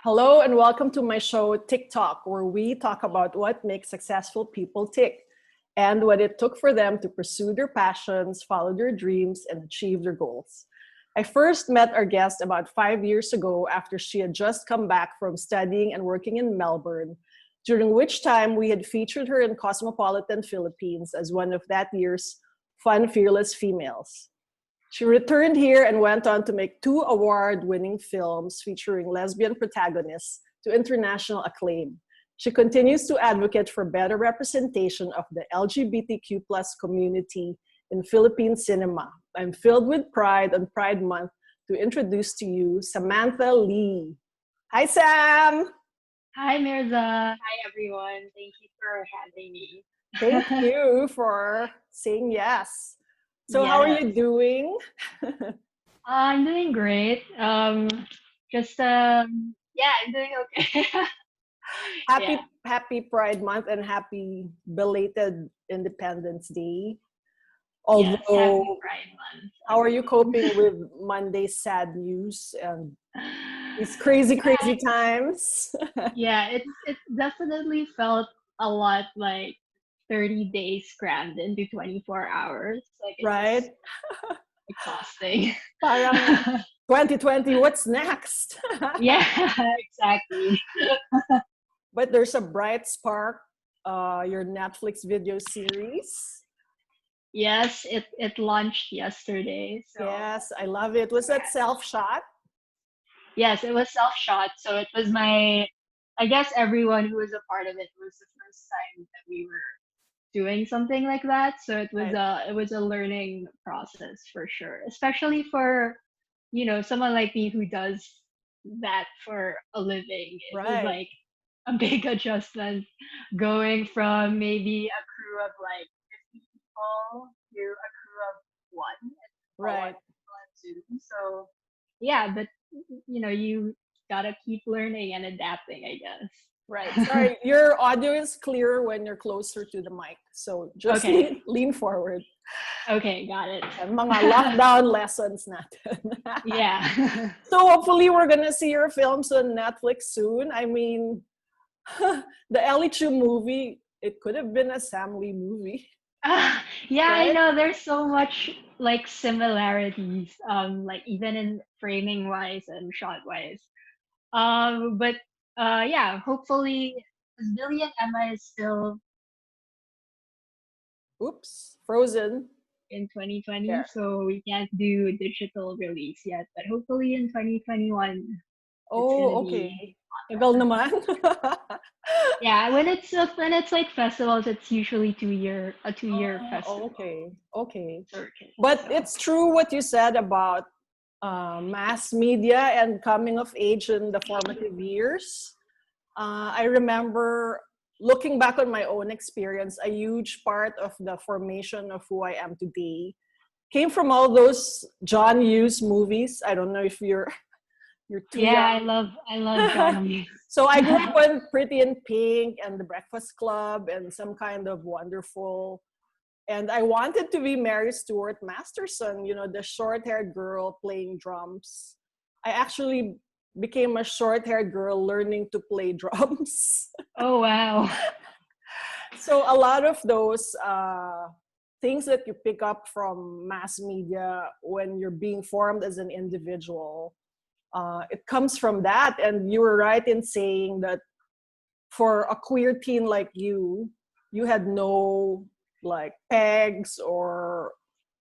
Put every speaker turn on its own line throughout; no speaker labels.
Hello and welcome to my show TikTok, where we talk about what makes successful people tick and what it took for them to pursue their passions, follow their dreams, and achieve their goals. I first met our guest about 5 years ago after she had just come back from studying and working in Melbourne, during which time we had featured her in Cosmopolitan Philippines as one of that year's Fun Fearless Females. She returned here and went on to make two award-winning films featuring lesbian protagonists to international acclaim. She continues to advocate for better representation of the LGBTQ plus community in Philippine cinema. I'm filled with pride on Pride Month to introduce to you Samantha Lee. Hi, Sam!
Hi, Myrza. Hi, everyone. Thank you for having me.
Thank you for saying yes. So, how are
Yes,
you doing?
I'm doing great. Yeah, I'm doing okay.
happy
Yeah,
happy Pride Month and happy belated Independence Day.
yes. Happy
Although,
Pride Month,
how are you
everyone.
coping with Monday's sad news and these crazy,
Yeah,
crazy times?
yeah. It definitely felt a lot like 30 days crammed into 24 hours. Like it was
Right?
exhausting.
Parang 2020, what's next?
Yeah, exactly.
But there's a bright spark, your Netflix video series.
Yes, it launched yesterday. So
Yes, I love it. Was that
congrats.
self shot?
Yes, it was self shot. So it was I guess everyone who was a part of it was the first time that we were doing something like that. So
Right,
it was a learning process for sure, especially for, someone like me who does that for a living. It was
right,
like a big adjustment going from maybe a crew of like 50 people to a crew of one, or one
right.
people on Zoom. So yeah, but you gotta keep learning and adapting, I
Right.
guess.
Sorry, your audio is clearer when you're closer to the mic. So just
Okay.
lean forward.
Okay, got it.
And mga lockdown lessons natin.
Yeah.
So hopefully we're gonna see your films on Netflix soon. I mean, the Ellie Chu movie, it could have been a Sam Lee movie,
Yeah, I
right?
know there's so much like similarities, like even in framing wise and shot wise. But yeah, hopefully, 'cause Billy and Emma is still
Oops, Frozen.
in 2020,
There.
so we can't do digital release yet. But hopefully in 2021, it's gonna
Oh,
be
okay. Tagal
on.
naman.
Yeah, when it's like festivals, it's usually 2 year a 2 year festival
Okay, okay.
circuit.
But
So
it's true what you said about mass media and coming of age in the formative years. I remember looking back on my own experience, a huge part of the formation of who I am today came from all those John Hughes movies. I don't know if you're too
yeah,
young.
I love John Hughes.
So I grew up on Pretty in Pink and The Breakfast Club and Some Kind of Wonderful. And I wanted to be Mary Stuart Masterson, the short haired girl playing drums. I actually became a short haired girl learning to play drums.
Oh wow.
So a lot of those things that you pick up from mass media when you're being formed as an individual, it comes from that. And you were right in saying that for a queer teen like you had no like pegs or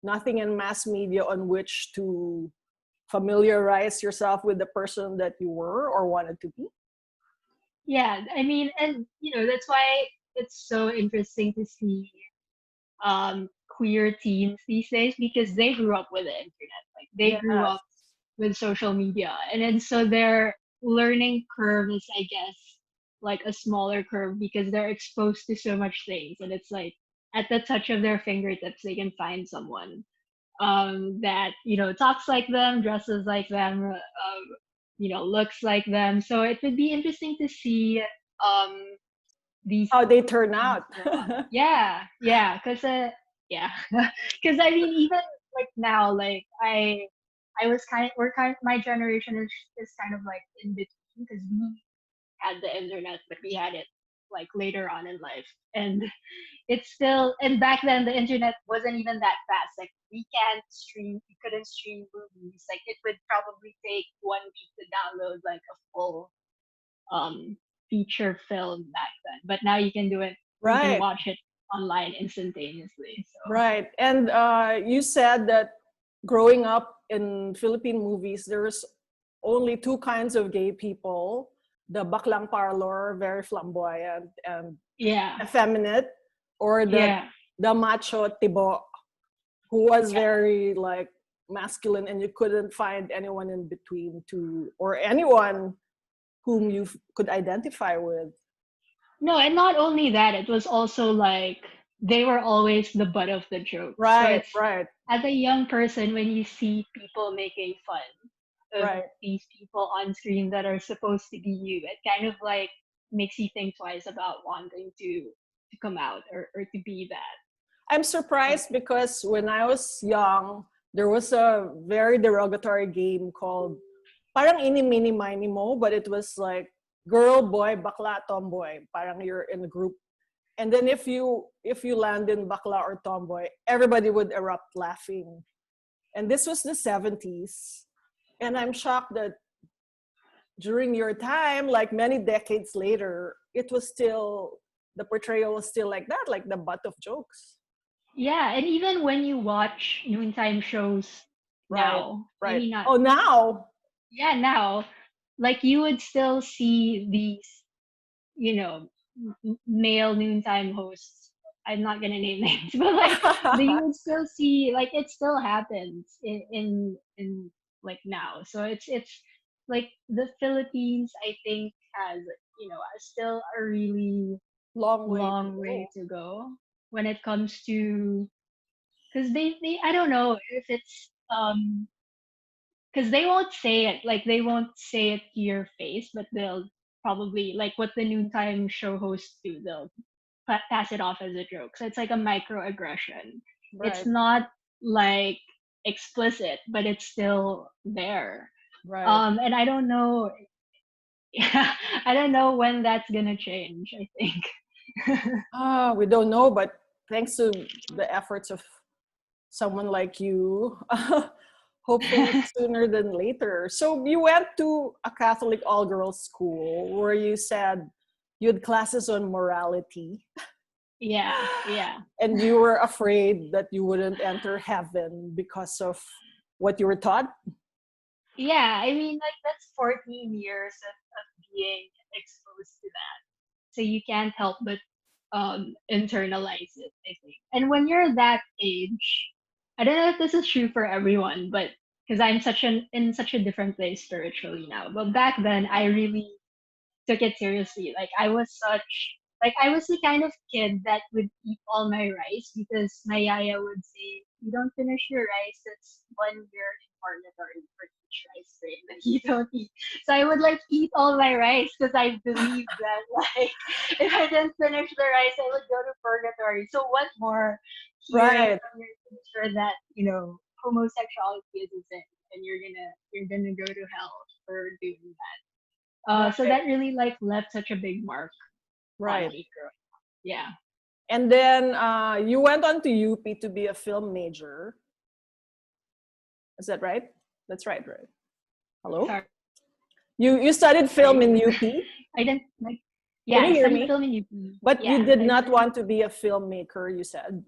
nothing in mass media on which to familiarize yourself with the person that you were or wanted to be.
Yeah, I mean, and that's why it's so interesting to see queer teens these days because they grew up with the internet. Like they grew
Yes,
up with social media, and then so their learning curve is, I guess, like a smaller curve because they're exposed to so much things, and it's like at the touch of their fingertips they can find someone that talks like them, dresses like them, looks like them. So it would be interesting to see um these
how they turn
teens
out.
grow up. Yeah, yeah, because yeah, because I mean, even like now, like I was kind of, we're kind of, my generation is kind of like in between. because we had the internet, but we had it like later on in life. And it's still, and back then the internet wasn't even that fast. Like we couldn't stream movies. Like it would probably take 1 week to download like a full um feature film back then. But now you can do it, you can
Right.
watch it online instantaneously. So
Right. And you said that growing up in Philippine movies, there's only two kinds of gay people: the baklang parlor, very flamboyant and
yeah.
effeminate, or
Yeah.
the macho tibo, who was
Yeah.
very like masculine, and you couldn't find anyone in between to, or anyone whom you could identify with.
No, and not only that, it was also like they were always the butt of the joke. So
Right,
it's,
right,
as a young person, when you see people making fun of
right.
these people on screen that are supposed to be you, it kind of like makes you think twice about wanting to come out, or to be that.
I'm
But
surprised because when I was young, there was a very derogatory game called parang ini mini mini mo, but it was like girl, boy, bakla, tomboy. Parang you're in a group. And then if you land in bakla or tomboy, everybody would erupt laughing. And this was the 70s. And I'm shocked that during your time, like many decades later, it was still, the portrayal was still like that, like the butt of jokes.
yeah, and even when you watch noontime shows
Right,
now,
right.
maybe not,
Oh, now,
yeah, now, like you would still see these, male noontime hosts. I'm not gonna name names, but like you would still see, like it still happens in like now. So it's like the Philippines, I think, has, still a really
long way to
long way
go.
to go when it comes to, because they I don't know if it's because they won't say it, like they won't say it to your face, but they'll probably, like what the noontime show hosts do, they'll pass it off as a joke. So it's like a microaggression. It's
Right,
not like explicit, but it's still there.
right.
And I don't know, I don't know when that's gonna change, I think.
We don't know, but thanks to the efforts of someone like you, hopefully sooner than later. So you went to a Catholic all-girls school where you said you had classes on morality,
Yeah, yeah.
and you were afraid that you wouldn't enter heaven because of what you were taught.
Yeah, I mean, like that's 14 years of being exposed to that. So you can't help but internalize it, I think. And when you're that age, I don't know if this is true for everyone, but because I'm in such a different place spiritually now. But back then I really took it seriously. I was the kind of kid that would eat all my rice because my yaya would say, "You don't finish your rice, that's 1 year in purgatory for each rice grain that you don't eat." So I would like eat all my rice because I believed that like if I didn't finish the rice, I would go to purgatory. So what more hearing
Right,
from your teacher that, homosexuality is a sin and you're gonna go to hell for doing that. So
right,
that really like left such a big mark on
right.
me growing up. Yeah.
And then you went on to UP to be a film major. Is that right? That's right, right? Hello?
Sorry.
You studied film in UP?
I didn't like.
Can
Yeah,
you
I
hear
studied
me?
film in UP.
But you
Yeah,
did
I
not
studied.
want to be a filmmaker, you said.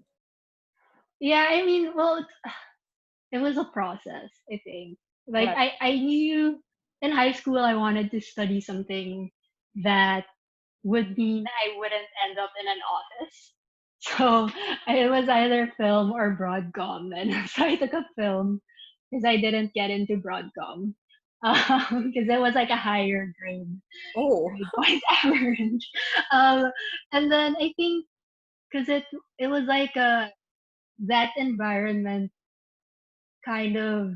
Yeah, I mean, well, it was a process. I think. Like
Right.
I knew in high school I wanted to study something that would mean I wouldn't end up in an office. So it was either film or broadcom, and so I took up film because I didn't get into broadcom because it was like a higher
Oh,
grade point average. Um, and then I think because it was like that environment kind of,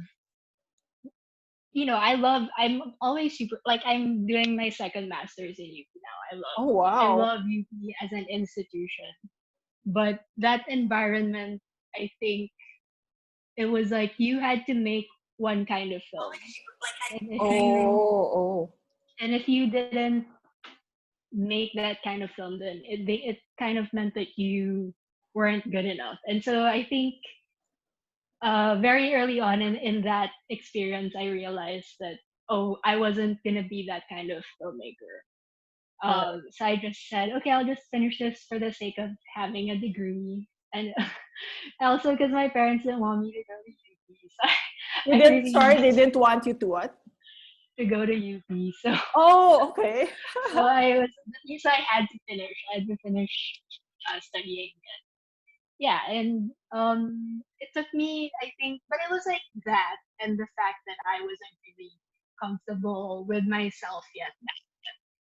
I'm always super, like I'm doing my second master's in UP now.
oh
I
wow.
love UP as an institution, but that environment, I think it was like you had to make one kind of film, and if
Oh,
you
oh.
And if you didn't make that kind of film, then it kind of meant that you weren't good enough. And so I think very early on in that experience, I realized that, oh, I wasn't gonna be that kind of filmmaker.
Right.
So I just said, okay, I'll just finish this for the sake of having a degree, and also because my parents didn't want me to go to UP, so
You
I
didn't,
really
sorry,
needed
they didn't want you to what?
to go to UP. So
Oh, okay.
so I had to finish. I had to finish studying. Yeah, and it took me, I think, but it was like that, and the fact that I wasn't really comfortable with myself yet,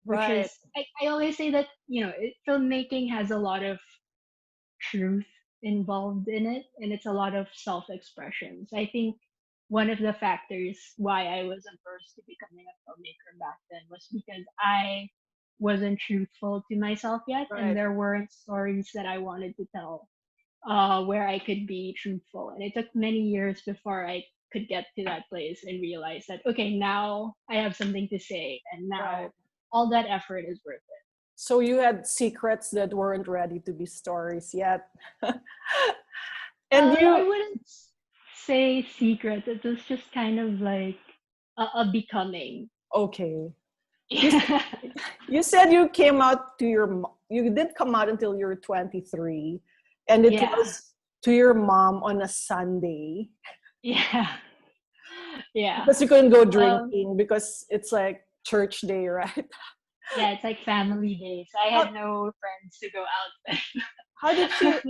which is,
Right.
I always say that, filmmaking has a lot of truth involved in it, and it's a lot of self-expression. So I think one of the factors why I was averse to becoming a filmmaker back then was because I wasn't truthful to myself yet, and
Right.
there weren't stories that I wanted to tell where I could be truthful. And it took many years before I could get to that place and realize that, okay, now I have something to say, and
Right.
now all that effort is worth it.
So you had secrets that weren't ready to be stories yet. And
I
you,
wouldn't say secret. It was just kind of like a becoming.
okay. You,
Yeah.
you said you came out to you didn't come out until you were 23. And it
Yeah.
was to your mom on a Sunday
Yeah. Yeah.
because you couldn't go
Um,
drinking because it's like church day, right?
yeah, it's like family days. I
How,
had no friends to go out with.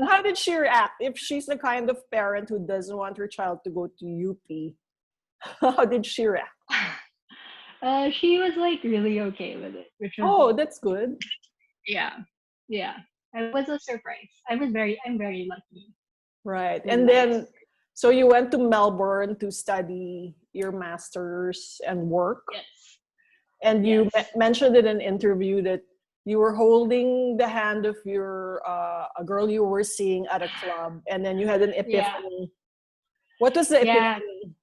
how did she react if she's the kind of parent who doesn't want her child to go to UP? How did she react?
She was like really okay with it, which was
Oh, that's good.
yeah, yeah. It was a surprise. I'm very lucky
Right.
with
And
my
then,
experience.
so you went to Melbourne to study your master's and work.
Yes,
And you
yes,
mentioned in an interview that you were holding the hand of a girl you were seeing at a club, and then you had an
yeah,
epiphany. What was the
yeah.
epiphany?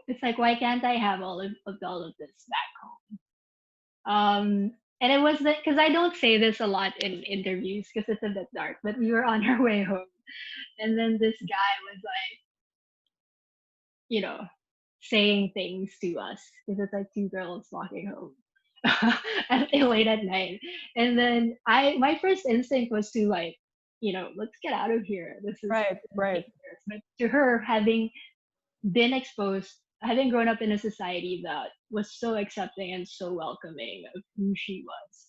It's like, why can't I have all of this back home? And it was because I don't say this a lot in interviews because it's a bit dark, but we were on our way home, and then this guy was like, you know, saying things to us because it's like two girls walking home late at night. And then my first instinct was to like, let's get out of here.
Right,
This is
right,
dangerous. But to her, been exposed, having grown up in a society that was so accepting and so welcoming of who she was,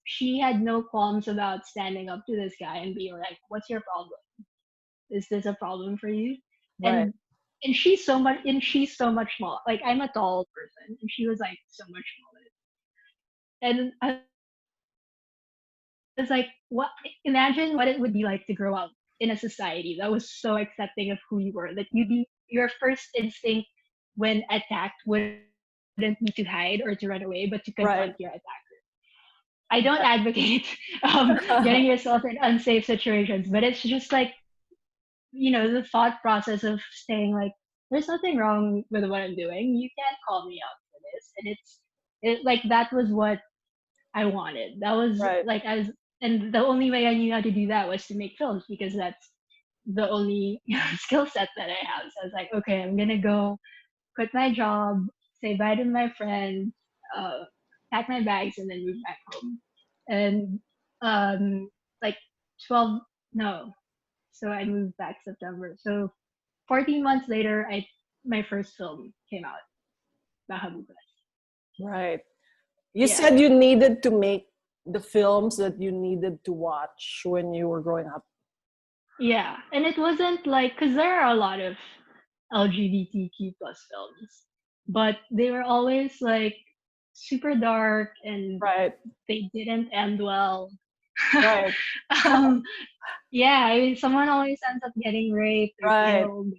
she had no qualms about standing up to this guy and being like, "What's your problem? Is this a problem for you?"
right,
And she's so much smaller. Like I'm a tall person, and she was like so much smaller. And I was like, what? Imagine what it would be like to grow up in a society that was so accepting of who you were that your first instinct when attacked wouldn't be to hide or to run away, but to
right.
confront your attacker. I don't advocate getting yourself in unsafe situations, but it's just like, the thought process of saying like, there's nothing wrong with what I'm doing. You can't call me out for this. And like that was what I wanted. That was
Right.
like and the only way I knew how to do that was to make films because that's the only skill set that I have. So I was like, okay, I'm gonna go quit my job, say bye to my friends, uh, pack my bags, and then move back home. And like 12, no, so I moved back September. So 14 months later, I my first film came out, Mahabuba.
Right. You
Yeah,
said you needed to make the films that you needed to watch when you were growing up.
yeah, and it wasn't like because there are a lot of LGBTQ plus films, but they were always like super dark and
Right.
they didn't end well.
Right.
um, yeah, I mean, someone always ends up getting raped or
Right.
killed,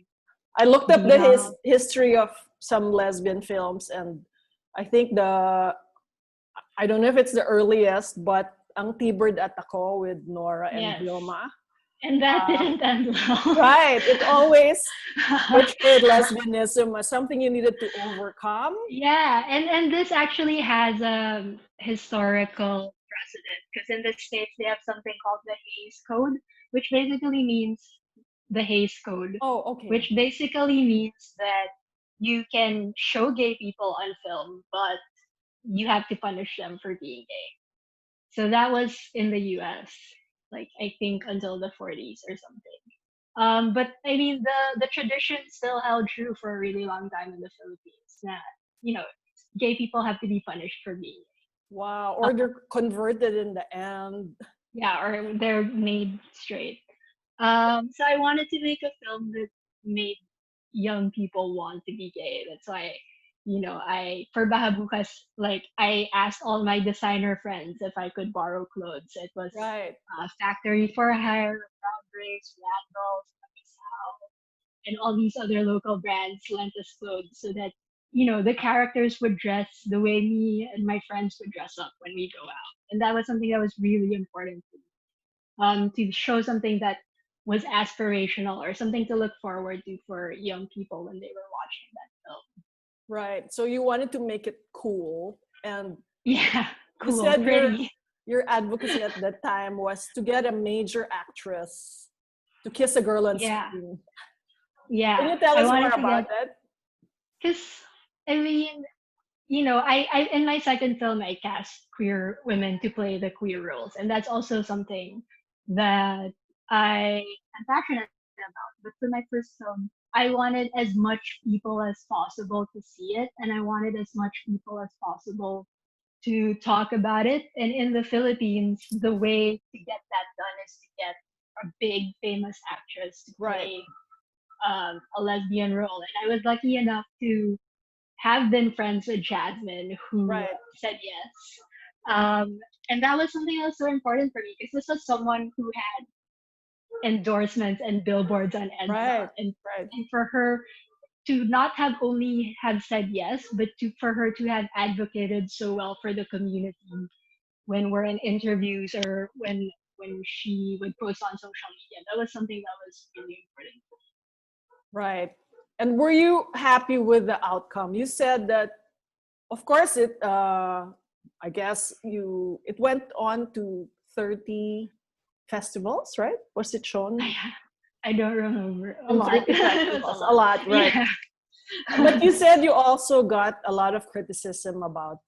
I looked up
beat
the
up.
history of some lesbian films, and I think I don't know if it's the earliest, but Ang T-Bird at Ako with Nora and
Yes,
Vilma.
And that didn't end well.
Right. It always portrayed lesbianism as something you needed to overcome.
Yeah, and this actually has a historical precedent because in the States they have something called the Hays Code, which basically means the Hays Code,
Oh, okay.
which basically means that you can show gay people on film, but you have to punish them for being gay. So that was in the US, like I think until the 40s or something. But I mean, the tradition still held true for a really long time in the Philippines. That you know, gay people have to be punished for being gay.
Wow. Or they're converted in the end.
Yeah, or they're made straight. So I wanted to make a film that made young people want to be gay. That's why, I for Bahabukas, like I asked all my designer friends if I could borrow clothes. It was
Right.
Factory for Hire, Brown Bricks, Randall's, and all these other local brands lent us clothes so that the characters would dress the way me and my friends would dress up when we go out, and that was something that was really important to show something that was aspirational or something to look forward to for young people when they were watching that film.
Right. So you wanted to make it cool. And
Yeah,
you
cool,
said
pretty.
your advocacy at that time was to get a major actress to kiss a girl on
Yeah,
screen. Can
yeah.
you tell
I
us more
wanted to
about
get,
it?
because I mean, I in my second film I cast queer women to play the queer roles, and that's also something that I am passionate about. But for my first film, I wanted as much people as possible to see it, and I wanted as much people as possible to talk about it. And in the Philippines, the way to get that done is to get a big famous actress to
Right.
play a lesbian role. And I was lucky enough to have been friends with Jasmine, who
Right.
said yes. Um, and that was something that was so important for me because this was someone who had endorsements and billboards on EDSA,
Right. Right.
and for her to not have only have said yes, but for her to have advocated so well for the community when we're in interviews or when she would post on social media. That was something that was really important.
Right. And were you happy with the outcome? You said that, of course, I guess it went on to 30 festivals, right? Was it shown
I don't remember a
in
lot.
30
It was a
festivals? A
lot.
lot, right?
Yeah.
But you said you also got a lot of criticism about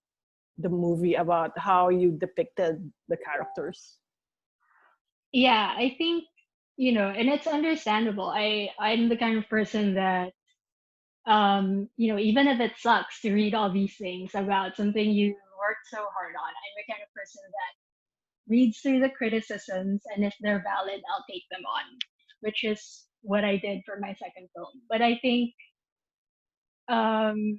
the movie, about how you depicted the characters.
Yeah, I think and it's understandable. I'm the kind of person that even if it sucks to read all these things about something you worked so hard on, I'm the kind of person that reads through the criticisms, and if they're valid, I'll take them on, which is what I did for my second film. But I think um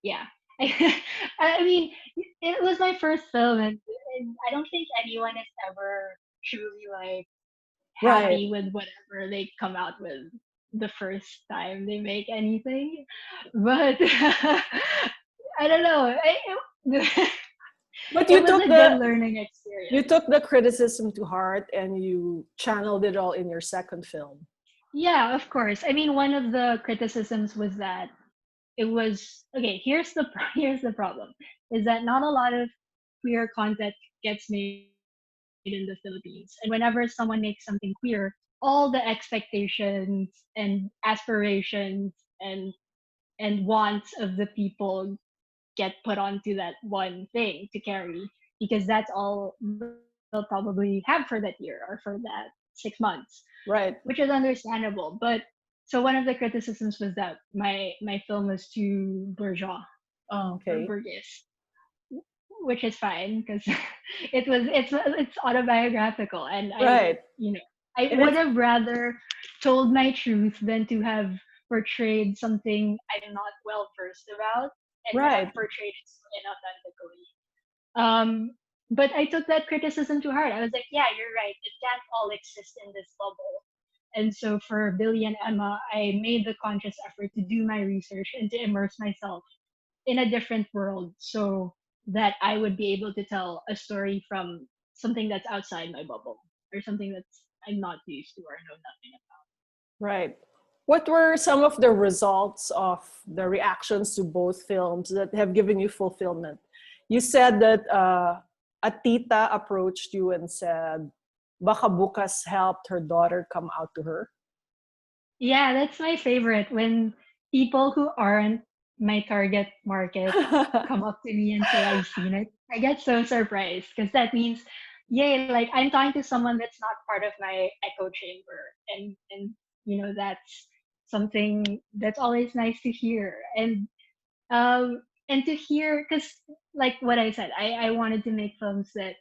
yeah. I mean, it was my first film, and I don't think anyone is ever truly like
Right.
happy with whatever they come out with the first time they make anything. But I don't know.
But
It was a good learning
you
experience.
took the criticism to heart and you channeled it all in your second film.
Yeah, of course. I mean, one of the criticisms was that it was okay. Here's the problem: is that not a lot of queer content gets made in the Philippines, and whenever someone makes something queer, all the expectations and aspirations and wants of the people get put onto that one thing to carry because that's all they'll probably have for that year or for that 6 months,
Right.
which is understandable. But so one of the criticisms was that my film was too bourgeois
Oh,
or
okay.
bourgeois, which is fine because it's autobiographical, and
Right.
I
And
would
it's
have rather told my truth than to have portrayed something I'm not well versed about and have
right.
portrayed it so inauthentically. But I took that criticism to heart. I was like, yeah, you're right. It can't all exist in this bubble. And so for Billy and Emma, I made the conscious effort to do my research and to immerse myself in a different world so that I would be able to tell a story from something that's outside my bubble or something that's I'm not used to or know nothing about.
Right. What were some of the results of the reactions to both films that have given you fulfillment? You said that a tita approached you and said, baka bukas helped her daughter come out to her.
Yeah, that's my favorite, when people who aren't my target market come up to me and say I've seen it. I get so surprised because that means, yay, like I'm talking to someone that's not part of my echo chamber, and that's something that's always nice to hear, and to hear, because like what I said, I wanted to make films that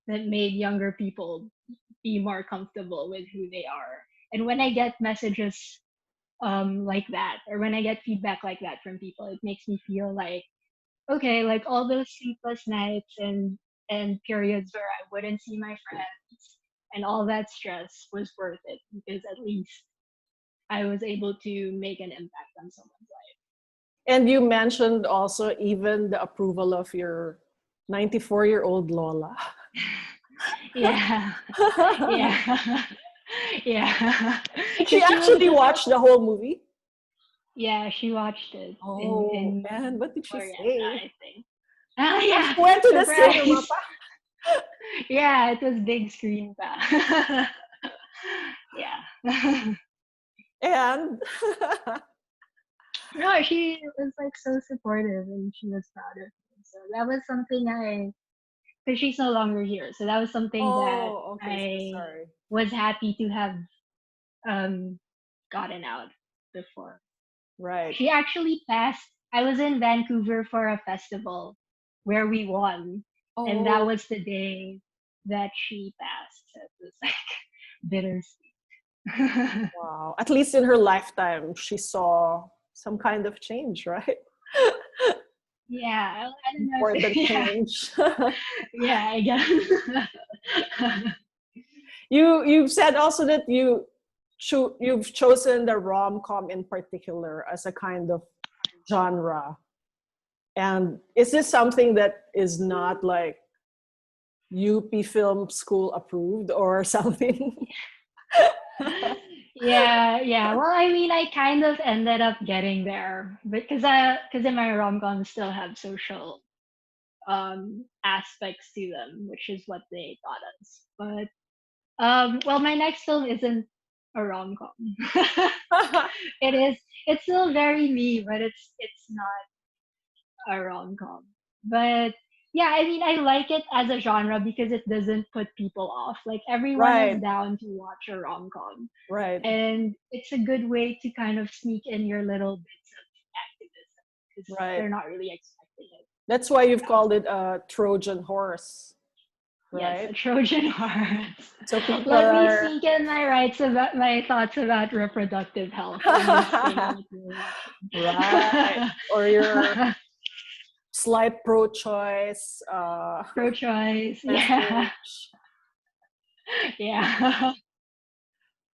made younger people be more comfortable with who they are. And when I get messages like that, or when I get feedback like that from people, it makes me feel like, okay, like all those sleepless nights and periods where I wouldn't see my friends and all that stress was worth it, because at least I was able to make an impact on someone's life.
And you mentioned also even the approval of your 94-year-old Lola.
Yeah. Yeah. Yeah.
Did she
'Cause she was
actually
just,
watch the whole movie?
yeah, she watched it
Oh,
in
and what did she
Florida,
say?
I think. Oh
Oh,
yeah,
she went to the cinema
surprise.
pa.
Yeah, it was big screen pa. Yeah.
And
No, she was like so supportive and she was proud of me. So that was something because she's no longer here. So that was something that
oh, okay, so
I
sorry.
was happy to have um gotten out before.
Right.
She actually passed. I was in Vancouver for a festival where we won, and that
Oh,
was the day that she passed. So it was like bittersweet.
wow. At least in her lifetime, she saw some kind of change, right?
Yeah, I don't know if
Important
yeah,
change.
yeah, I guess.
You've said also that you've chosen the rom-com in particular as a kind of genre. And is this something that is not like UP Film School approved or something?
Yeah, yeah. Well, I mean, I kind of ended up getting there, because in my rom-coms still have social aspects to them, which is what they taught us. But well, my next film isn't a rom-com. It is. It's still very me, but it's not a rom-com. But yeah, I mean, I like it as a genre because it doesn't put people off. Like everyone is
Right,
down to watch a rom-com,
right,
and it's a good way to kind of sneak in your little bits of activism because
right.
they're not really expecting it.
That's why you've
Yeah.
called it a Trojan horse,
Yes,
right?
a Trojan horse.
So people
Let me
are
sneak in my thoughts about reproductive health in this thing that
right,
we're
or your
watching.
slight pro-choice
Pro-choice, yeah,
message.
yeah.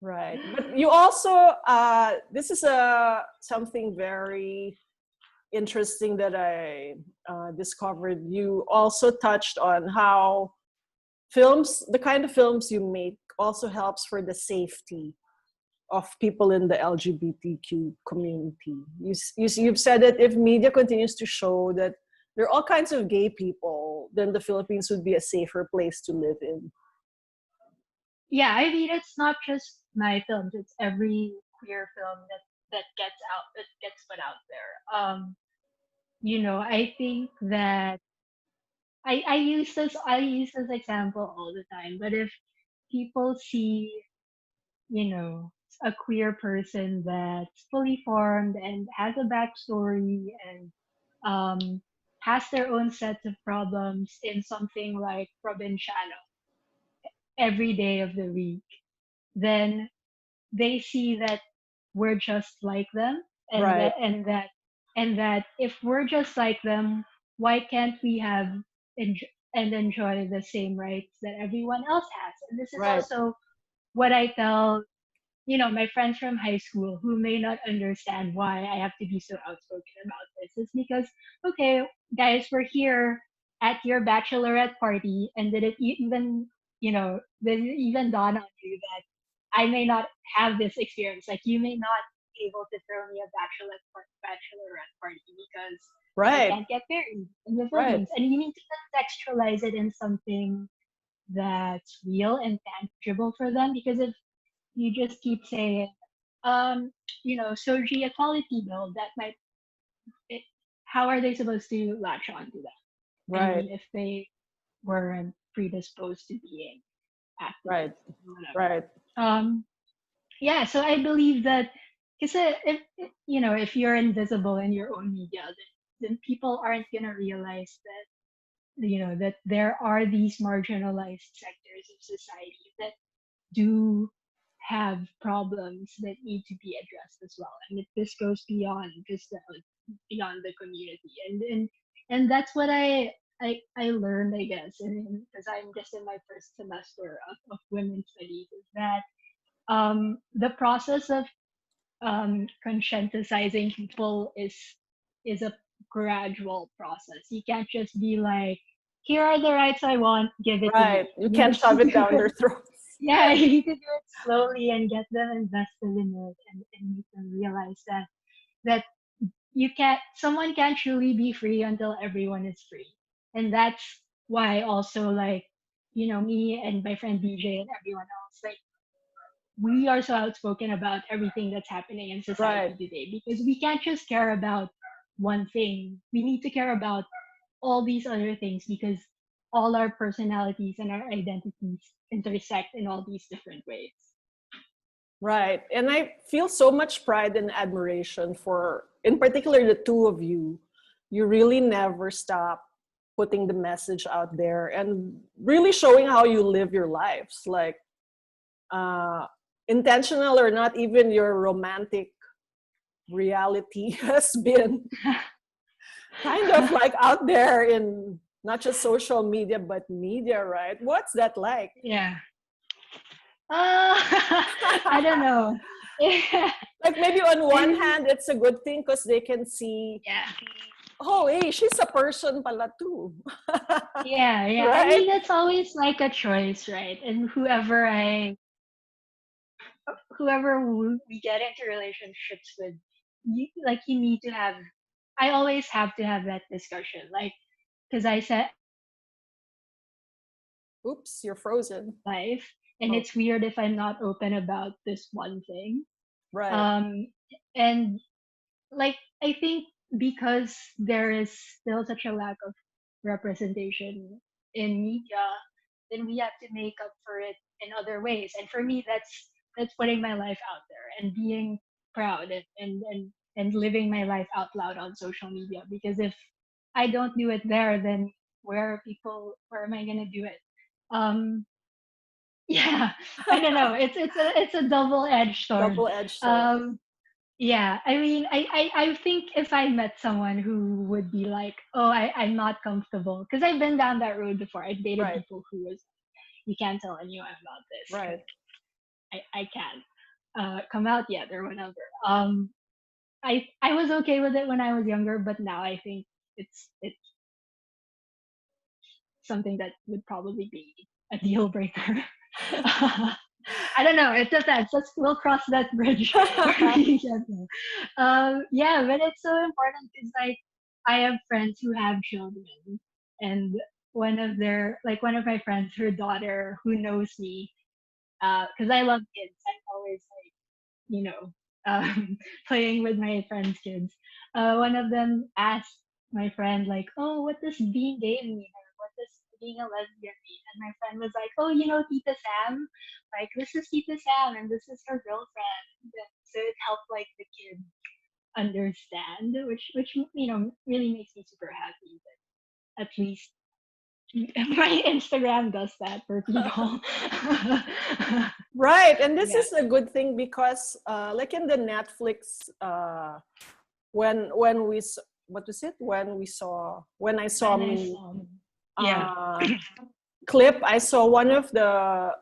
Right. But you also, this is something very interesting that I discovered. You also touched on how films, the kind of films you make, also helps for the safety of people in the LGBTQ community. You've said that if media continues to show that there are all kinds of gay people, then the Philippines would be a safer place to live in.
Yeah, I mean, it's not just my films; it's every queer film that gets put out there. I think that I use this example all the time. But if people see, a queer person that's fully formed and has a backstory and um, has their own set of problems in something like Provinciano every day of the week, then they see that we're just like them, and
Right,
that if we're just like them, why can't we have and enjoy the same rights that everyone else has? And this is
right,
also what I tell my friends from high school who may not understand why I have to be so outspoken about this. It's because, okay, guys, we're here at your bachelorette party, and did it even dawn on you that I may not have this experience. Like you may not be able to throw me a bachelorette party because I
Right.
can't get married in the
Right.
Philippines. And you need to contextualize it in something that's real and tangible for them. Because if you just keep saying, Soji equality bill, that might, it, how are they supposed to latch on to that? I
Right.
mean, if they weren't predisposed to being
Right.
activists or whatever.
Right.
Yeah, so I believe that because if you're invisible in your own media, then people aren't gonna realize that there are these marginalized sectors of society that do have problems that need to be addressed as well, and this goes beyond just beyond the community, and that's what I learned, I guess, and because I'm just in my first semester of women's studies, is that the process of conscientizing people is a gradual process. You can't just be like, here are the rights I want, give it to
Right.
me.
You
You
can't
need to
shove it
do
down their
it.
throats.
Yeah, you need to do it slowly and get them invested in it, and make them realize that someone can't truly be free until everyone is free. And that's why also, like, me and my friend DJ and everyone else, like, we are so outspoken about everything that's happening in society
Right.
today, because we can't just care about one thing. We need to care about all these other things, because all our personalities and our identities intersect in all these different ways.
Right. And I feel so much pride and admiration for, in particular, the two of you. You really never stop putting the message out there and really showing how you live your lives. Like, uh, intentional or not, even your romantic reality has been kind of like out there in not just social media, but media, right? What's that like?
Yeah. I don't know.
Like maybe on
I
one
mean,
hand, it's a good thing because they can see,
yeah.
oh, hey, she's a person pala too.
Yeah, yeah. I
Right?
mean, it's always like a choice, right? And we get into relationships with, you need to have, I always have to have that discussion, like, because I said
Oops, you're frozen.
life, and
Oh,
it's weird if I'm not open about this one thing.
right.
um and like, I think because there is still such a lack of representation in media, then we have to make up for it in other ways. And for me, that's putting my life out there and being proud, and living my life out loud on social media. Because if I don't do it there, then where am I gonna do it? um yeah, I don't know, it's a double-edged sword.
Double-edged sword.
um yeah, I mean, I think if I met someone who would be like, oh, I'm not comfortable, because I've been down that road before. I've dated
Right,
people who was, you can't tell anyone about this
right.
because I can't come out yet or whatever. I was okay with it when I was younger, but now I think it's something that would probably be a deal breaker. I don't know. It depends. We'll cross that bridge when we get there. Yeah, but it's so important because, like, I have friends who have children, and one of my friends, her daughter, who knows me, because I love kids. I'm always like, you know, um, playing with my friends' kids. One of them asked my friend, like, "Oh, what does being gay mean? Or what does being a lesbian mean?" And my friend was like, "Oh, Tita Sam. Like, this is Tita Sam, and this is her girlfriend." So it helped, like, the kid understand, which really makes me super happy that at least my Instagram does that for people.
Right. And this
Yeah.
is a good thing because like in the Netflix when we what was it? When I saw
When I
me
saw, yeah,
uh clip, I saw one of the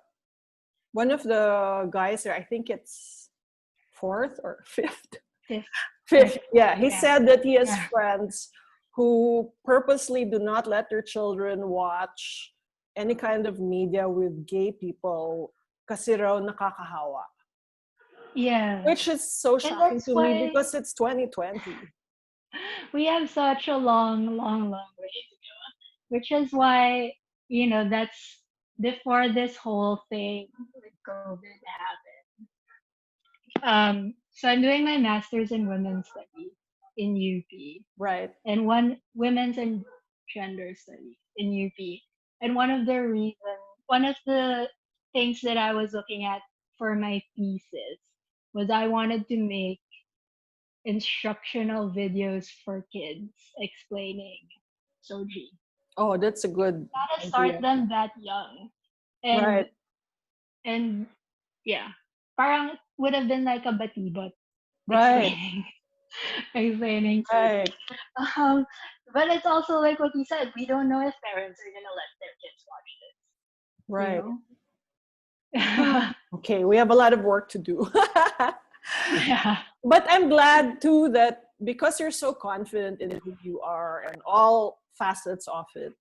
guys there, I think it's fourth or fifth.
fifth,
Fifth,
fifth,
yeah. He
yeah,
said that he has
yeah,
friends who purposely do not let their children watch any kind of media with gay people kasi raw nakakahawa.
Yeah.
Which is so
And
shocking
that's
to me
why
because it's 2020.
we have such a long, long, long way to go. Which is why, that's before this whole thing with COVID happened. So I'm doing my master's in women's studies in UP,
Right.
and one women's and gender studies in UP. And one of the things that I was looking at for my thesis was I wanted to make instructional videos for kids explaining Soji.
Oh, that's a good
Gotta start
idea.
them that young. And
Right.
and yeah. Parang it would have been like a batibot
Right.
explaining explaining Soji.
Right.
Um, but it's also like what you said, we don't know if parents are gonna let their kids watch this,
Right.
know?
Okay, we have a lot of work to do.
Yeah.
But I'm glad too that because you're so confident in who you are and all facets of it,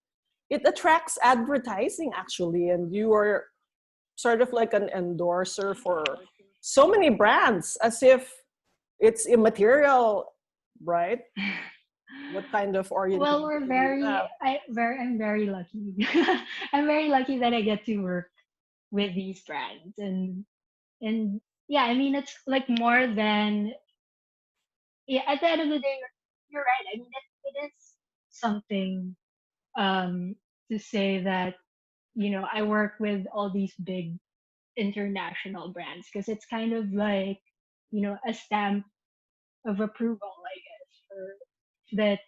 it attracts advertising actually, and you are sort of like an endorser for so many brands as if it's immaterial, right? What kind of
Well,
orientation
we're
you have.
I'm very lucky. I'm very lucky that I get to work with these brands, and yeah, I mean it's like more than, yeah, at the end of the day, you're right. I mean it is something, to say that, I work with all these big international brands, because it's kind of like, a stamp of approval, I guess, for that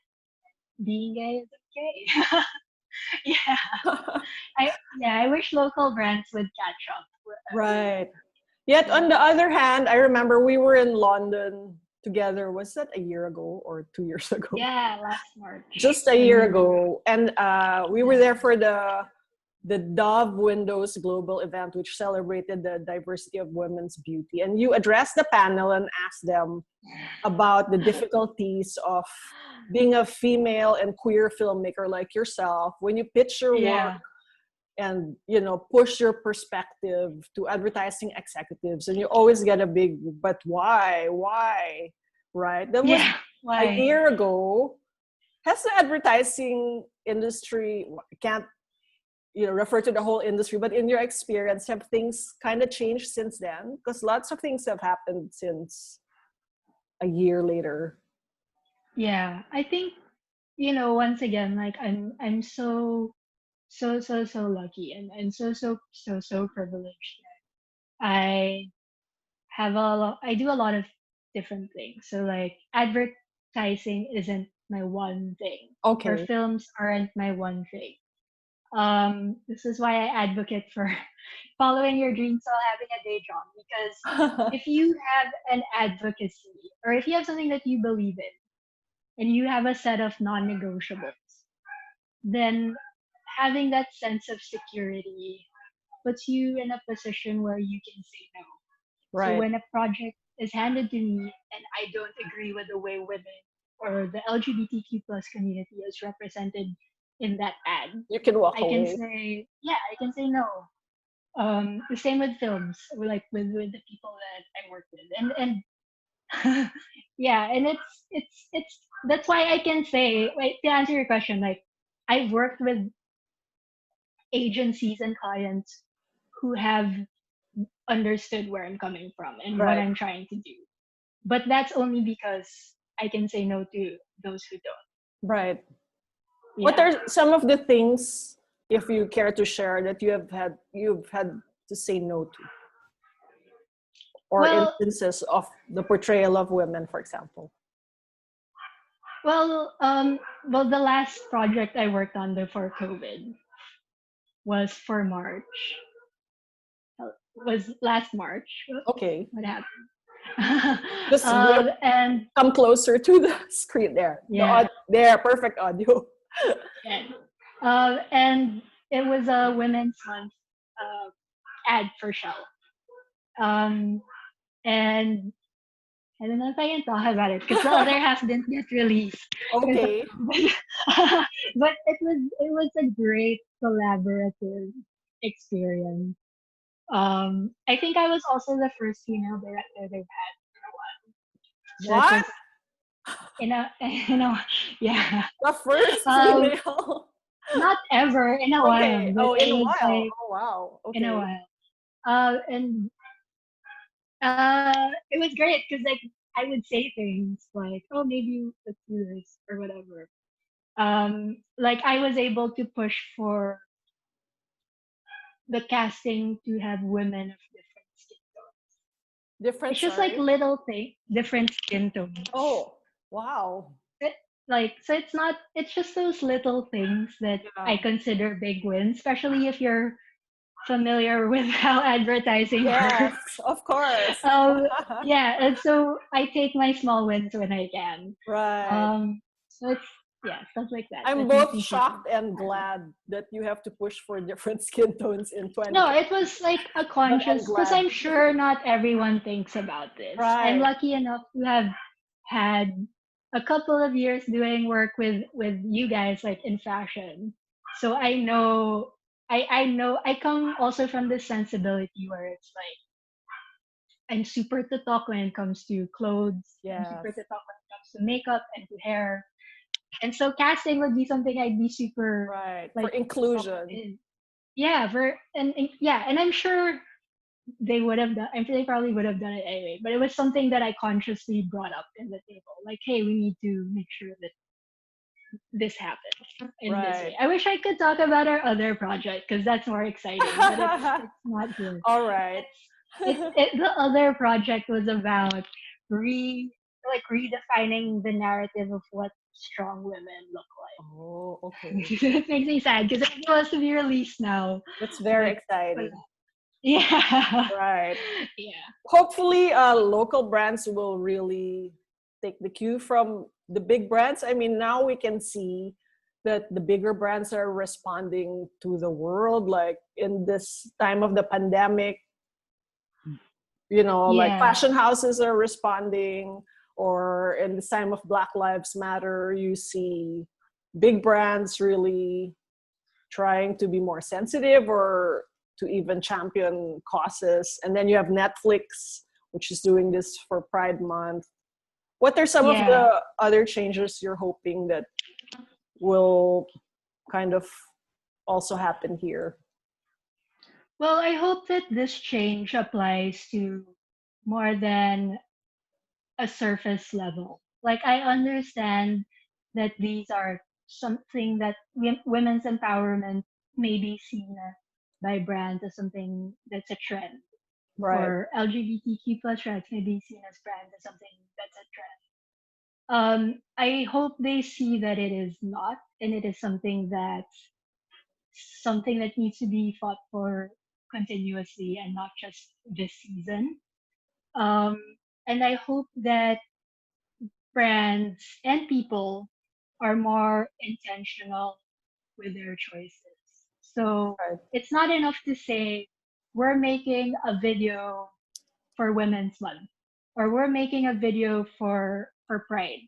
being gay is okay. Yeah. I wish local brands would catch up.
Right. Yet
Yeah.
on the other hand, I remember we were in London together. Was that a year ago or 2 years ago?
Yeah, last March.
Just a
A
year
year ago.
ago, and we were
Yeah.
there for the Dove Windows Global event, which celebrated the diversity of women's beauty. And you addressed the panel and asked them about the difficulties of being a female and queer filmmaker like yourself when you pitch your work
Yeah.
and push your perspective to advertising executives, and you always get a big but why, right? That was
Yeah.
a
Why?
year ago. Has the advertising industry, I can't refer to the whole industry, but in your experience, have things kind of changed since then? Because lots of things have happened since a year later.
Yeah. I think, once again, like I'm so lucky, and so privileged. I I do a lot of different things. So like advertising isn't my one thing, or
Okay.
films aren't my one thing. This is why I advocate for following your dreams while having a day job, because if you have an advocacy, or if you have something that you believe in, and you have a set of non-negotiables, then having that sense of security puts you in a position where you can say no. So
Right.
when a project is handed to me and I don't agree with the way women or the LGBTQ plus community is represented in that ad,
You can walk
I can
away.
say, yeah, I can say no. The same with films, or like with the people that I work with, and yeah, and it's that's why I can say, wait, to answer your question, like I've worked with agencies and clients who have understood where I'm coming from and what
Right.
I'm trying to do. But that's only because I can say no to those who don't.
Right. What
Yeah.
are some of the things, if you care to share, that you've had to say no to, or
Well,
instances of the portrayal of women, for example?
well, the last project I worked on before COVID was for March. Was last March.
Okay.
What happened?
Just
And
come closer to the screen there.
yeah,
There, perfect audio.
yeah. And it was a Women's Month ad for Shell. Um, and I don't know if I can talk about it because the other half didn't get released.
Okay.
But it was a great collaborative experience. I think I was also the first female director they've had in a while. So it
What?
was in a yeah.
The first
Um,
female?
not ever in a while,
Okay.
but
Oh,
it
in a
was
while.
like
Oh, wow.
in a
Okay.
while. And it was great because like I would say things like, "Oh, maybe let's do this" or whatever. Like I was able to push for the casting to have women of different skin tones.
Different,
It's just like
sorry.
little thing, different skin tones.
Oh, wow.
It, like so, it's not. It's just those little things that I
Yeah.
consider big wins, especially if you're familiar with how advertising
Yes,
works.
of course.
Um, yeah, and so I take my small wins when I can.
Right.
So it's stuff like that
I'm
that makes
both
me feel
shocked and
happy.
glad that you have to push for different skin tones in
No,
2020.
it was like a
But I'm
conscious because
glad.
I'm sure not everyone thinks about this. I'm
Right.
lucky enough to have had a couple of years doing work with you guys like in fashion. So I know I come also from this sensibility where it's like I'm super to talk when it comes to clothes. I'm super to
Yes.
talk when it comes to makeup and to hair. And so casting would be something I'd be super
Right. For
like to talk
inclusion.
in. Yeah, and I'm sure they would have done. I'm sure they probably would have done it anyway. But it was something that I consciously brought up in the table. Like, hey, we need to make sure that this happens in this
Right.
way. I wish I could talk about our other project because that's more exciting, but it's not here.
All right.
The other project was about redefining the narrative of what strong women look
Oh, okay.
like. It makes me sad because it was to be released now,
That's very
but
exciting.
yeah,
Right.
yeah,
Hopefully, local brands will really take the cue from the big brands. I mean, now we can see that the bigger brands are responding to the world. Like in this time of the pandemic, like
yeah,
fashion houses are responding, or in this time of Black Lives Matter, you see big brands really trying to be more sensitive or to even champion causes. And then you have Netflix, which is doing this for Pride Month. What are some of
yeah.
the other changes you're hoping that will kind of also happen here?
Well, I hope that this change applies to more than a surface level. Like I understand that these are something that women's empowerment may be seen by brands as something that's a trend,
Right,
or LGBTQ plus rights may be seen as brands as something that's a trend. I hope they see that it is not, and it is something that needs to be fought for continuously and not just this season. Um, and I hope that brands and people are more intentional with their choices. So
right,
it's not enough to say we're making a video for Women's Month or we're making a video for Pride,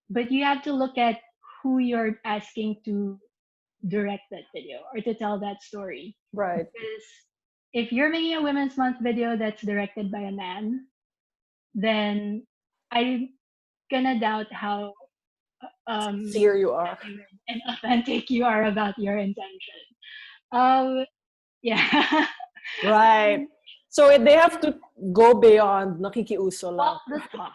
but you have to look at who you're asking to direct that video or to tell that story.
right.
Because if you're making a Women's Month video that's directed by a man, then I'm gonna doubt how
Sincere you are.
genuine and authentic you are about your intention. Um, yeah.
Right. So they have to go beyond nakikiuso lang.
Walk the talk.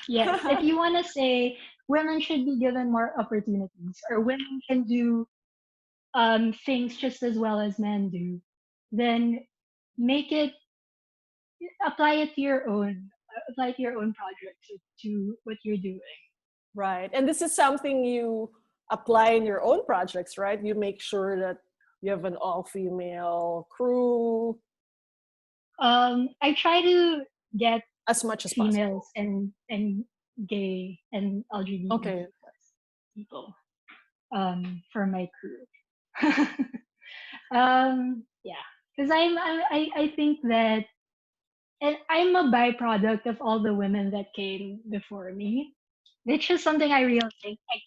Yes. If you want to say women should be given more opportunities or women can do things just as well as men do, then make it apply it to your own projects to what you're doing.
Right. And this is something you apply in your own projects, right? You make sure that you have an all-female crew
I try to get
as much as possible.
females and gay and LGBTQ
Okay.
plus people for my crew. Yeah, because I think that and I'm a byproduct of all the women that came before me. It's just something I really think I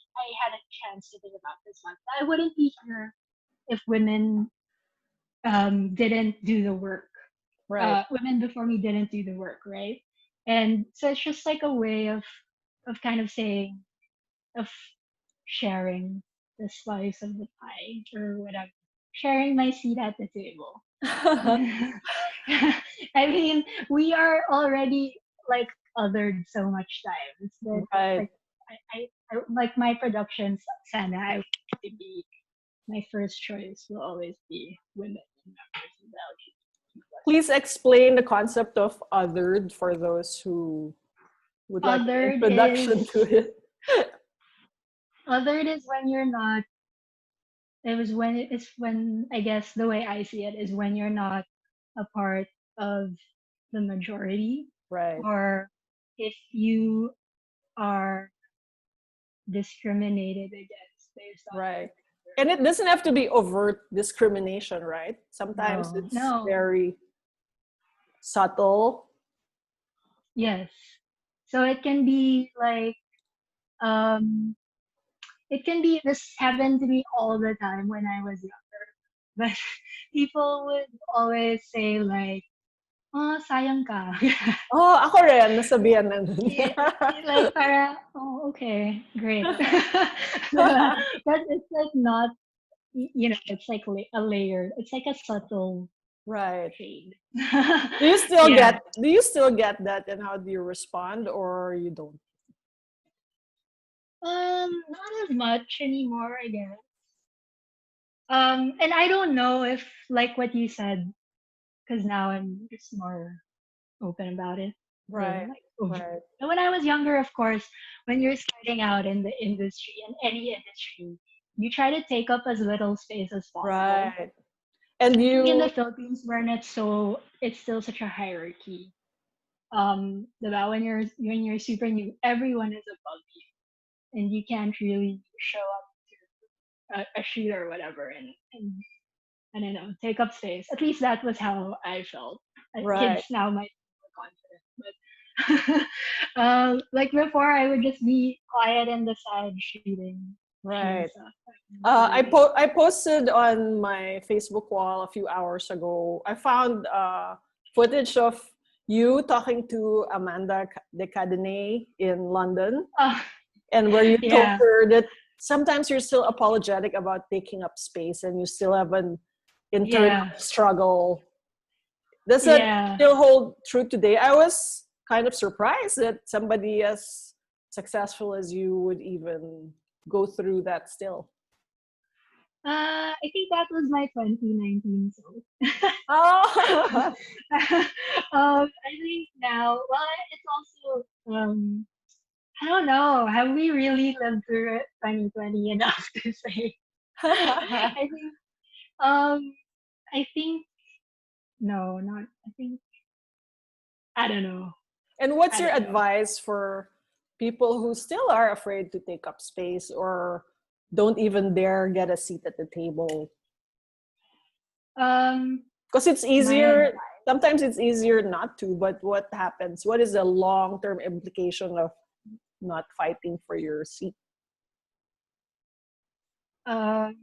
had a chance to think about this month. I wouldn't be here if women didn't do the work.
Right.
Women before me didn't do the work, right? And so it's just like a way of kind of saying, of sharing the slice of the pie or whatever, sharing my seat at the table. I mean, we are already like othered so much times that
Right.
like like my productions, Sana, I want to be my first choice will always be women and members of the LGBTQ
Please explain the concept of othered for those who would like an
Othered
introduction
is
to it.
othered is when you're not. It's when I guess the way I see it is when you're not a part of the majority,
Right.
or if you are discriminated against based on your
Right.
gender.
And it doesn't have to be overt discrimination, right? Sometimes
No,
it's
no,
very subtle.
yes. So it can be like um it can be this happened to me all the time when I was younger. But people would always say like, "Oh, sayang ka."
Oh, ako rin, nasabihan na dun.
Yeah, like para, oh, okay, great. But it's like not, it's like a layer. It's like a subtle
Right.
shade. Yeah.
Do you still get that, and how do you respond, or you don't?
Not as much anymore, I guess. And I don't know if like what you said, because now I'm just more open about it. Or
Right.
like over.
Right.
And when I was younger, of course, when you're starting out in the industry, in any industry, you try to take up as little space as possible.
Right. And
Especially in the
you
Philippines, where it's still such a hierarchy. About when you're super new, everyone is above you, and you can't really show up a shoot or whatever, and I don't know, take up space. At least that was how I felt.
right.
Kids now might be more confident, but like before, I would just be quiet in the side shooting
Right.
stuff. Really,
I posted on my Facebook wall a few hours ago. I found footage of you talking to Amanda de Cadenet in London,
oh,
and where you told
yeah,
her that sometimes you're still apologetic about taking up space, and you still have an internal
yeah,
struggle. Does that
yeah.
still hold true today? I was kind of surprised that somebody as successful as you would even go through that still.
I think that was my 2019 song.
Oh,
I think now, well, it's also I don't know. Have we really lived through 2020 enough to say? I think um I think no, not I think I don't know.
and what's
I
your
don't know.
advice for people who still are afraid to take up space or don't even dare get a seat at the table?
Um
Because it's
my
easier,
advice.
sometimes it's easier not to, but what happens? What is the long term implication of not fighting for your seat?
Um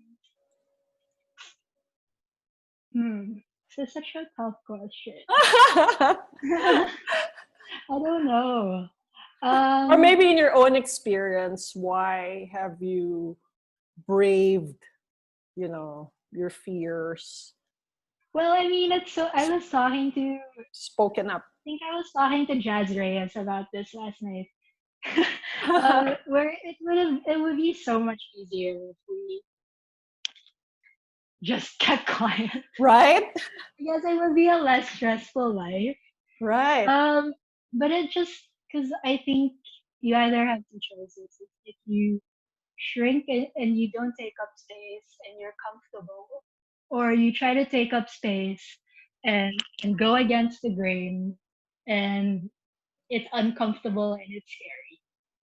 this is such a tough question. I don't know.
Or
Um
maybe in your own experience, why have you braved, your fears,
well, I mean, it's so I was talking to
spoken up?
think I was talking to Jazz Reyes about this last night. Where it would be so much easier if we just kept quiet.
Right?
Because it would be a less stressful life.
Right.
Um, but it just because I think you either have two choices. If you shrink and you don't take up space and you're comfortable, or you try to take up space and and go against the grain, and it's uncomfortable and it's scary.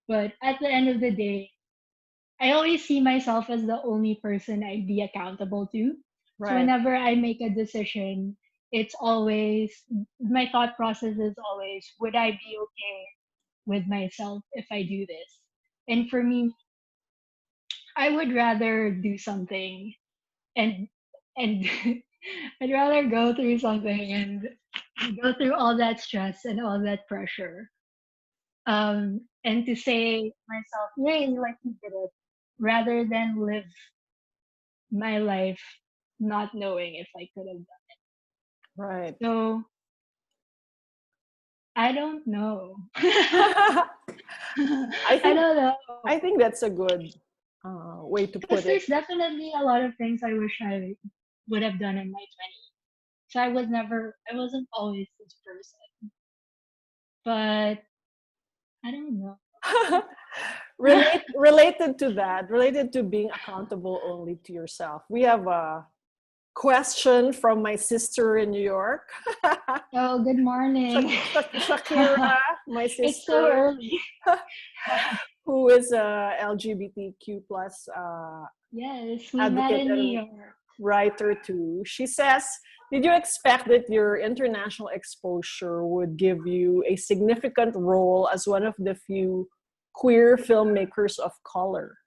But at the end of the day, I always see myself as the only person I'd be accountable to. So
Right.
whenever I make a decision, it's always my thought process is always, would I be okay with myself if I do this? And for me, I would rather do something and and I'd rather go through something and you go through all that stress and all that pressure. And to say myself, yay, like you did it, rather than live my life not knowing if I could have done.
Right.
So I don't know. I
I think
don't know.
I think that's a good way to
Because
put it.
there's definitely a lot of things I wish I would have done in my 20s. So I wasn't always this person. But I don't know.
Related to that, related to being accountable only to yourself. We have a question from my sister in New York.
Oh, good morning.
Shakira, my
It's so
sister,
early.
who is a LGBTQ plus
Yes, we met
advocate
in New
and
York.
writer too. She says, did you expect that your international exposure would give you a significant role as one of the few queer filmmakers of color?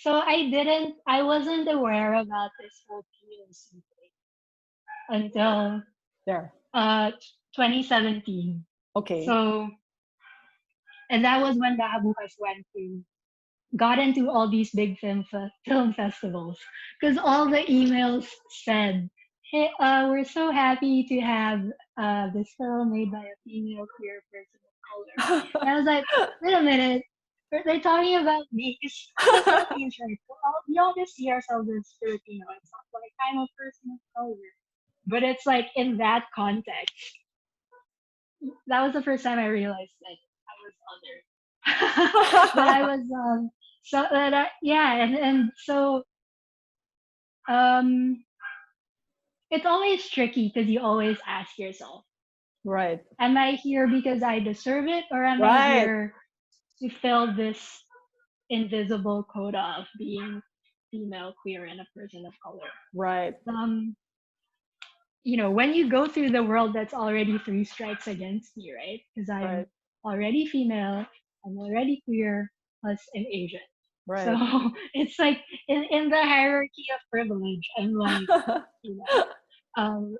So I wasn't aware about this whole POC thing until
There.
uh 2017.
Okay.
So, and that was when the Habukas got into all these big film festivals because all the emails said, "Hey, we're so happy to have this film made by a female queer person of color." And I was like, "Wait a minute, they're talking about me because the Philippines, right? We all just see ourselves as Filipino. It's not like I'm a person of color, but it's like in that context." That was the first time I realized that I was other. That I was so that yeah, and so um it's always tricky because you always ask yourself,
Right.
am I here because I deserve it, or am I
Right.
here to fill this invisible quota of being female, queer, and a person of color?
Right.
Um, when you go through the world that's already three strikes against me, right? Because I'm
Right.
already female, I'm already queer, plus an Asian. So
Right.
it's like in the hierarchy of privilege, I'm like, you know, um,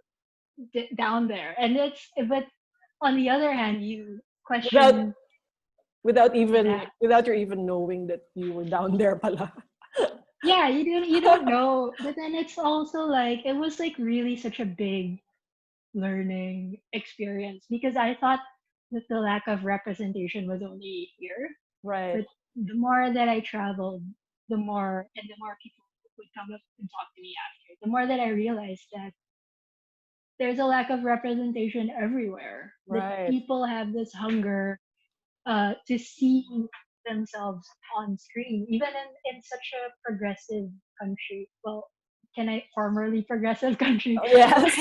down there. And but on the other hand, you
without
question that.
without you even knowing that you were down there pala.
Yeah, you don't know. But then it's also like, it was like really such a big learning experience because I thought that the lack of representation was only here.
Right.
But the more that I traveled, the more people would come up and talk to me after, the more that I realized that there's a lack of representation everywhere. That
Right.
people have this hunger to see themselves on screen, even in such a progressive country. Well, can I formerly progressive country,
Oh, yes.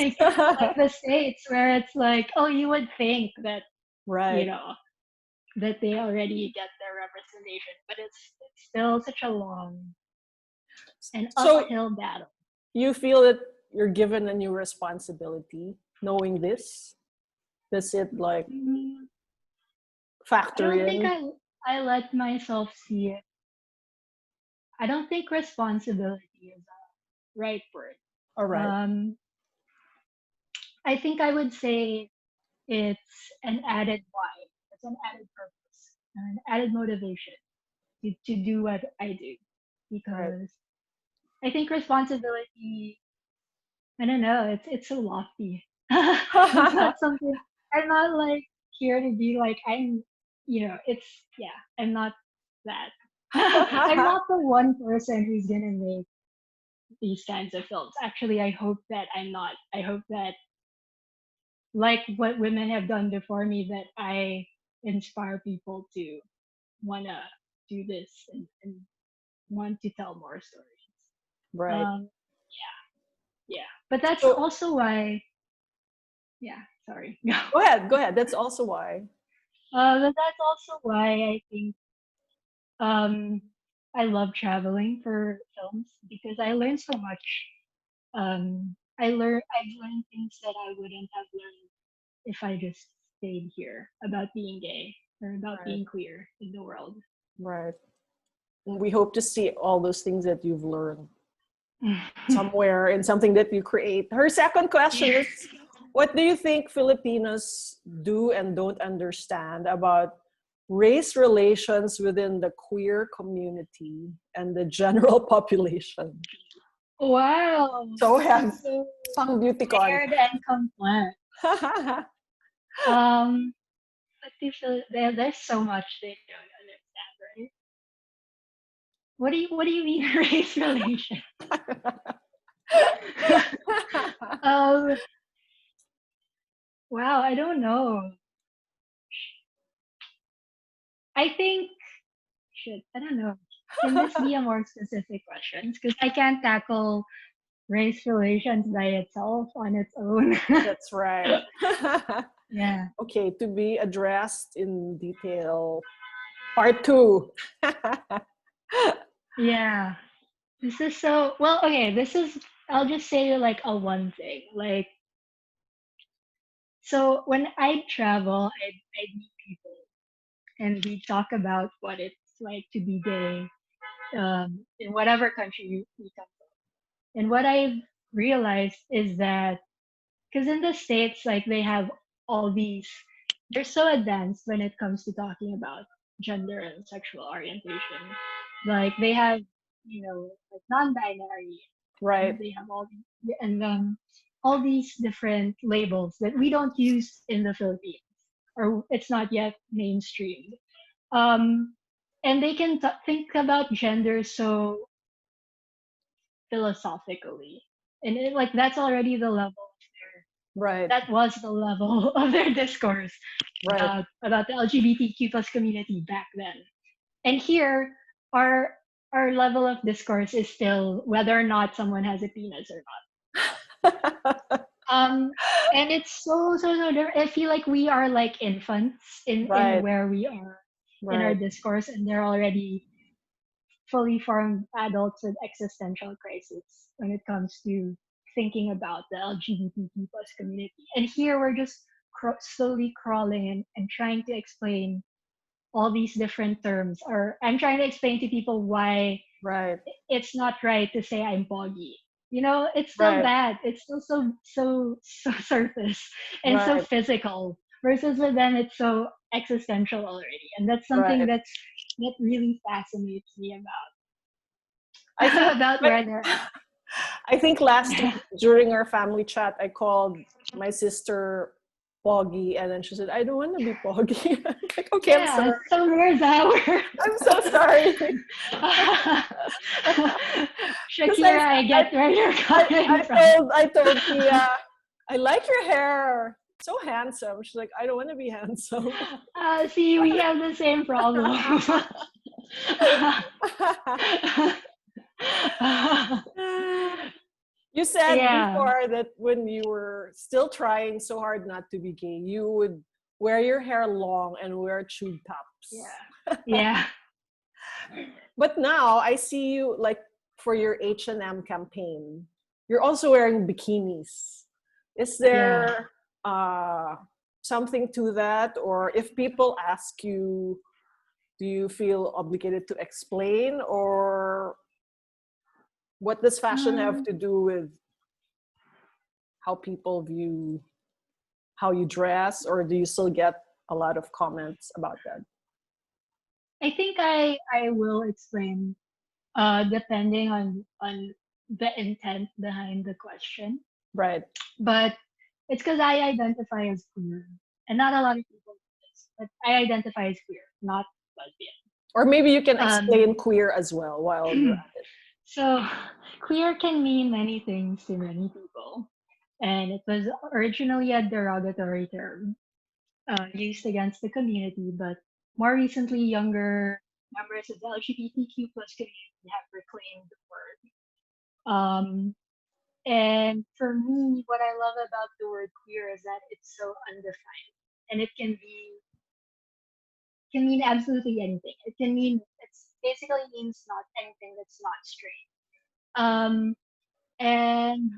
like the States, where it's like, oh, you would think that you
Right.
know that they already get their representation, but it's still such a long and
So
uphill battle.
you feel that you're given a new responsibility knowing this? Does it like
Mm, I
factor
don't think
in?
I let myself see it. I don't think responsibility is a right word.
All right.
Um, I think I would say it's an added why. It's an added purpose, an added motivation to do what I do.
Right.
Because I think responsibility, I don't know, it's so lofty. It's not something, I'm not like here to be like, it's, yeah, I'm not that. I'm not the one person who's gonna make these kinds of films. Actually, I hope that I'm not. I hope that, like what women have done before me, that I inspire people to wanna do this and want to tell more stories.
Right.
Um, yeah, but that's
So
also why. Yeah, sorry.
go ahead. Go ahead. That's also why.
But that's also why I think um, I love traveling for films because I learn so much. I've learned things that I wouldn't have learned if I just stayed here about being gay or about
Right.
being queer in the world.
Right. We hope to see all those things that you've learned somewhere in something that you create. Her second question is, What do you think Filipinos do and don't understand about race relations within the queer community and the general population?
Wow,
So have
so
pang beauty con.
layered and complex. But you feel there's so much they don't understand, right? What do you mean race relation? um, wow, I don't know. I think I don't know. Can this be a more specific question? Because I can't tackle race relations by itself on its own.
That's right.
Yeah.
Okay, to be addressed in detail. Part 2.
Yeah. This is so well, okay, I'll just say like a one thing. Like, so when I travel, I'd meet people and we talk about what it's like to be gay, in whatever country we come from. And what I've realized is that, because in the States, like they have all these, they're so advanced when it comes to talking about gender and sexual orientation. Like they have, like non-binary, and
Right,
they have all these different labels that we don't use in the Philippines, or it's not yet mainstreamed. Um, and they can think about gender so philosophically, and like that's already the level
right,
that was the level of their discourse
right,
about the LGBTQ plus community back then. And here, our our level of discourse is still whether or not someone has a penis or not. And it's so different. I feel like we are like infants in
right,
where we are in our
right,
discourse, and they're already fully formed adults with existential crisis when it comes to thinking about the LGBTQ plus community. And here we're just slowly crawling and trying to explain all these different terms, or I'm trying to explain to people why
right,
it's not right to say I'm boggy. It's still
right,
bad. It's still so surface and so
right,
physical. Versus with them, it's so existential already, and that's something
right.
that really fascinates me
I think
about where they're at.
I think last week during our family chat, I called my sister Poggy, and then she said, "I don't want to be Poggy." I'm like, okay, I'm
Yeah,
sorry.
so where's our
I'm so sorry. Because
Shakira? I get where you're coming from.
I told Kia, I like your hair. So handsome. She's like, I don't want to be handsome.
See, we have the same problem.
You said
Yeah,
before that when you were still trying so hard not to be gay, you would wear your hair long and wear tube tops.
yeah, yeah,
But now I see you like for your H&M campaign, you're also wearing bikinis. Is
yeah.
there something to that? Or if people ask you, do you feel obligated to explain? Or what does fashion have
Um,
to do with how people view how you dress? Or do you still get a lot of comments about that?
I think I will explain, depending on the intent behind the question.
Right.
But it's because I identify as queer, and not a lot of people do this. But I identify as queer, not lesbian.
Or maybe you can
Um,
explain queer as well while you're at it.
so queer can mean many things to many people, and it was originally a derogatory term used against the community, but more recently, younger members of the LGBTQ plus community have reclaimed the word. Um, and for me, what I love about the word queer is that it's so undefined, and it can mean absolutely anything. It's basically means not anything that's not straight. Um, and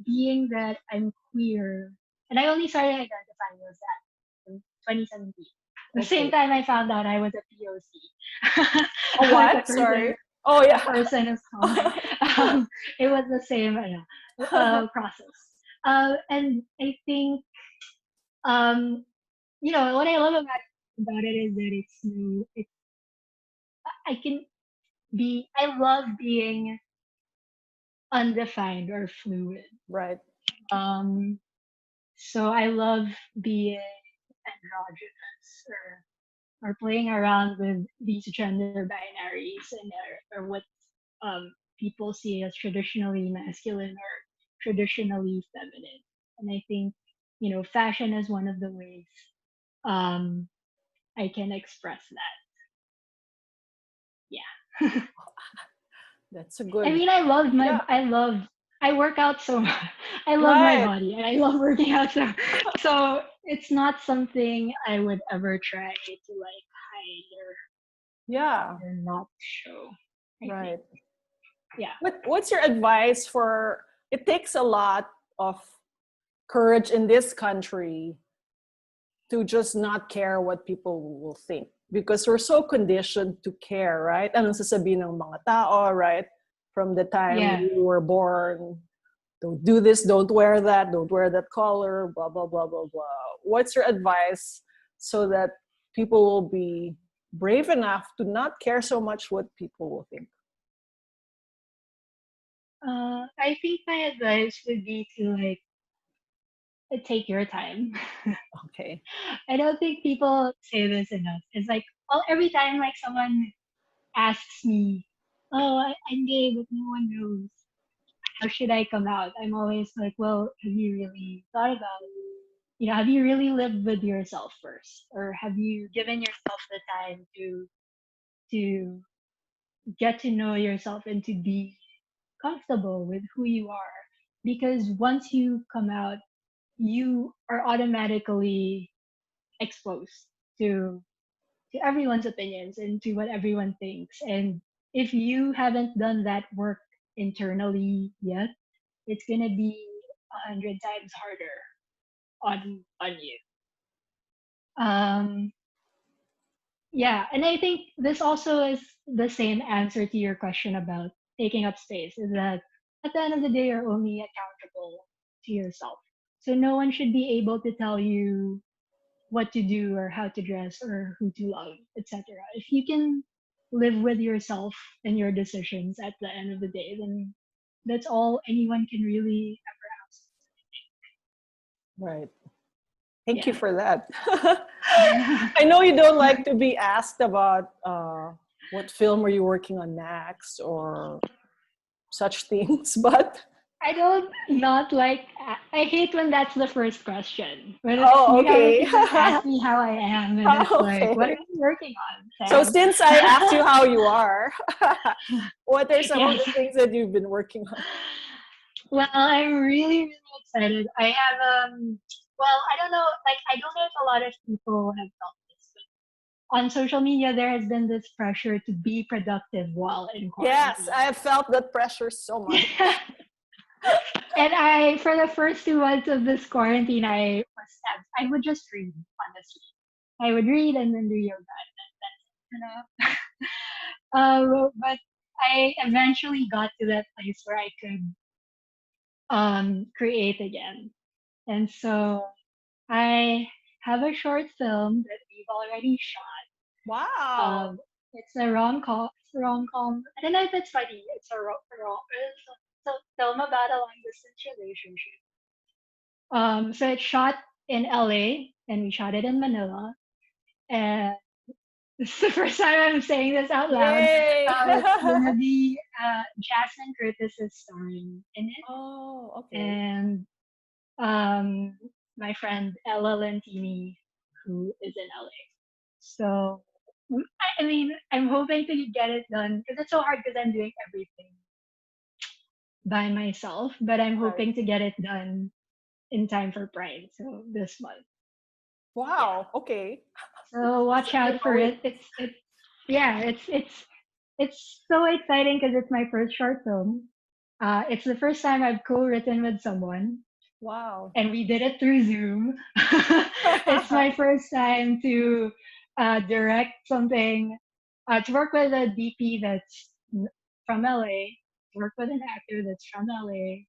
being that I'm queer, and I only started identifying as that in 2017. The same
Okay.
time I found out I was a POC,
A
like a
what?
person,
Sorry. Oh
a
yeah.
person of color. It was the same process. And I think, um, what I love about it is that I can I love being undefined or fluid.
Right.
Um, so I love being androgynous or playing around with these gender binaries and or what people see as traditionally masculine or traditionally feminine. And I think, fashion is one of the ways um, I can express that. Yeah.
That's a
I
good.
mean,
Yeah.
I work out so much. I love my
Right.
body and I love working out. So it's not something I would ever try to like hide
Yeah.
or not show, I think.
Right.
Yeah.
What's your advice for? It takes a lot of courage in this country to just not care what people will think because we're so conditioned to care, right? Anong sasabihin ng mga tao, right? From the time
Yeah.
we were born, don't do this, don't wear that color, blah blah blah blah blah. What's your advice so that people will be brave enough to not care so much what people will think?
I think my advice would be to like take your time.
Okay.
I don't think people say this enough. It's like, well, every time like someone asks me, "Oh, I'm gay, but no one knows. How should I come out?" I'm always like, "Well, have you really thought about have you really lived with yourself first, or have you given yourself the time to get to know yourself and to be comfortable with who you are? Because once you come out, you are automatically exposed to to everyone's opinions and to what everyone thinks. And if you haven't done that work internally yet, it's gonna be 100 times harder on you. Um, yeah, and I think this also is the same answer to your question about taking up space. Is that at the end of the day, you're only accountable to yourself. So no one should be able to tell you what to do or how to dress or who to love, etc. If you can live with yourself and your decisions at the end of the day, then that's all anyone can really ever ask.
Right. Thank you
Yeah.
for that. I know you don't like to be asked about what film are you working on next or such things, but
I don't not like I hate when that's the first question. When it's
oh,
you haven't
okay.
even asked me how I am and it's like, what are
Okay.
you working on,
So
Sam?
since I asked you how you are, what are some of
Yes.
the things that you've been working on?
Well, I'm really, really excited. I have well, I don't know, like I don't know if a lot of people have felt this, but on social media there has been this pressure to be productive while in
Yes, I
quarantine.
have felt that pressure so much.
And I for the first 2 months of this quarantine I would just read, honestly. I would read and then do yoga and then that's it, but I eventually got to that place where I could create again. And so I have a short film that we've already shot.
Wow.
It's a rom-com. It's a rom-com. I don't know if it's funny. It's a film about a long-distance relationship. So it's shot in LA and we shot it in Manila. And this is the first time I'm saying this out loud.
Yay.
It's gonna be Jasmine Curtis is starring in it,
Oh, okay.
and um, my friend Ella Lentini, who is in LA. So, I mean, I'm hoping to get it done because it's so hard because I'm doing everything by myself, but I'm
Right.
hoping to get it done in time for Pride. So this month. Yeah.
Wow. Okay.
So watch
I've
out
been
for
waiting.
it. Yeah, it's so exciting because it's my first short film. It's the first time I've co-written with someone,
Wow.
and we did it through Zoom. It's my first time to direct something, to work with a DP that's from LA, to work with an actor that's from LA,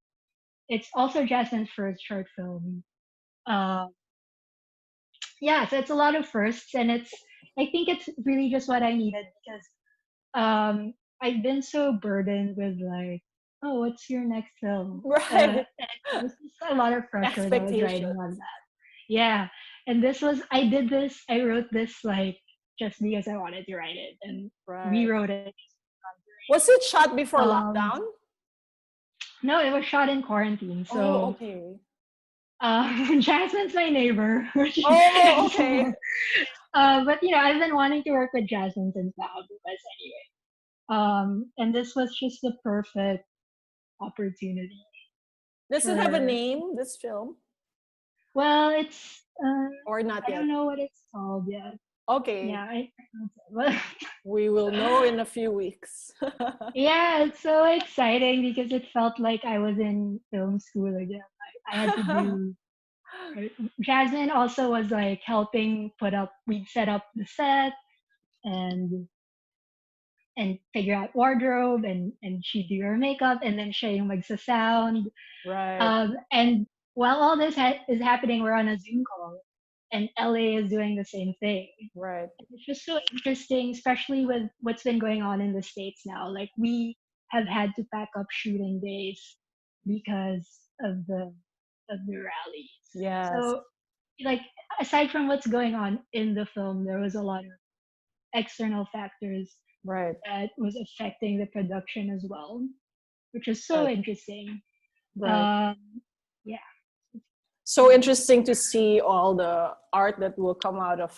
it's also Jasmine's first short film. Um, yeah, so it's a lot of firsts, and I think it's really just what I needed because I've been so burdened with like, oh, what's your next film?
Right.
And it was just a lot of pressure that was riding on
Expectations.
that. Yeah, and I wrote this like just because I wanted to write it, and
Right.
rewrote it.
Was it shot before
Um,
lockdown?
no, it was shot in quarantine,
Oh,
so
okay.
Jasmine's my neighbor,
Oh, okay.
so, but I've been wanting to work with Jasmine since the Algebras anyway. And this was just the perfect opportunity
Does it have a
for.
name, this film?
Well, it's
Or not
I don't
yet?
know what it's called yet.
Okay.
Yeah, but
We will know in a few weeks.
yeah, it's so exciting because it felt like I was in film school again. I had to do. Jasmine also was like helping put up. We'd set up the set and figure out wardrobe and she'd do her makeup and then siya yung magsa-sound.
Right.
And while all this is happening, we're on a Zoom call, and LA is doing the same thing.
Right.
It's just so interesting, especially with what's been going on in the States now. Like we have had to pack up shooting days because of the rallies.
Yes.
So like aside from what's going on in the film, there was a lot of external factors
Right.
that was affecting the production as well, which is so
Right.
interesting.
Right.
Um, yeah.
So interesting to see all the art that will come out of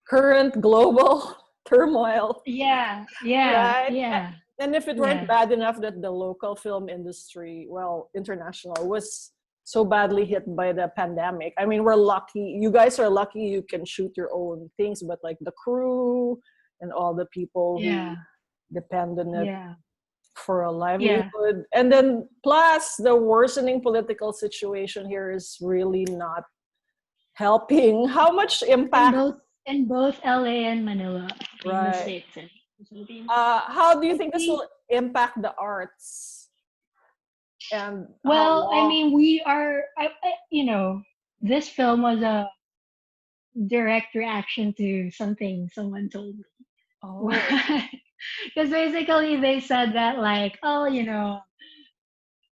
current global turmoil,
Yeah, yeah,
right?
yeah,
And if it weren't
yeah,
bad enough that the local film industry, well, international, was so badly hit by the pandemic. I mean, we're lucky. You guys are lucky you can shoot your own things, but like the crew and all the people who
yeah,
depend on it
yeah,
for a
yeah.
livelihood. And then plus the worsening political situation here is really not helping. How much
In
impact,
both in both LA and Manila, in the
right?
States and the Philippines.
How do you
I
think this
think.
will impact the arts and how
Well, I
long?
mean, we are. This film was a direct reaction to something someone told me.
Oh,
Because basically they said that like, oh,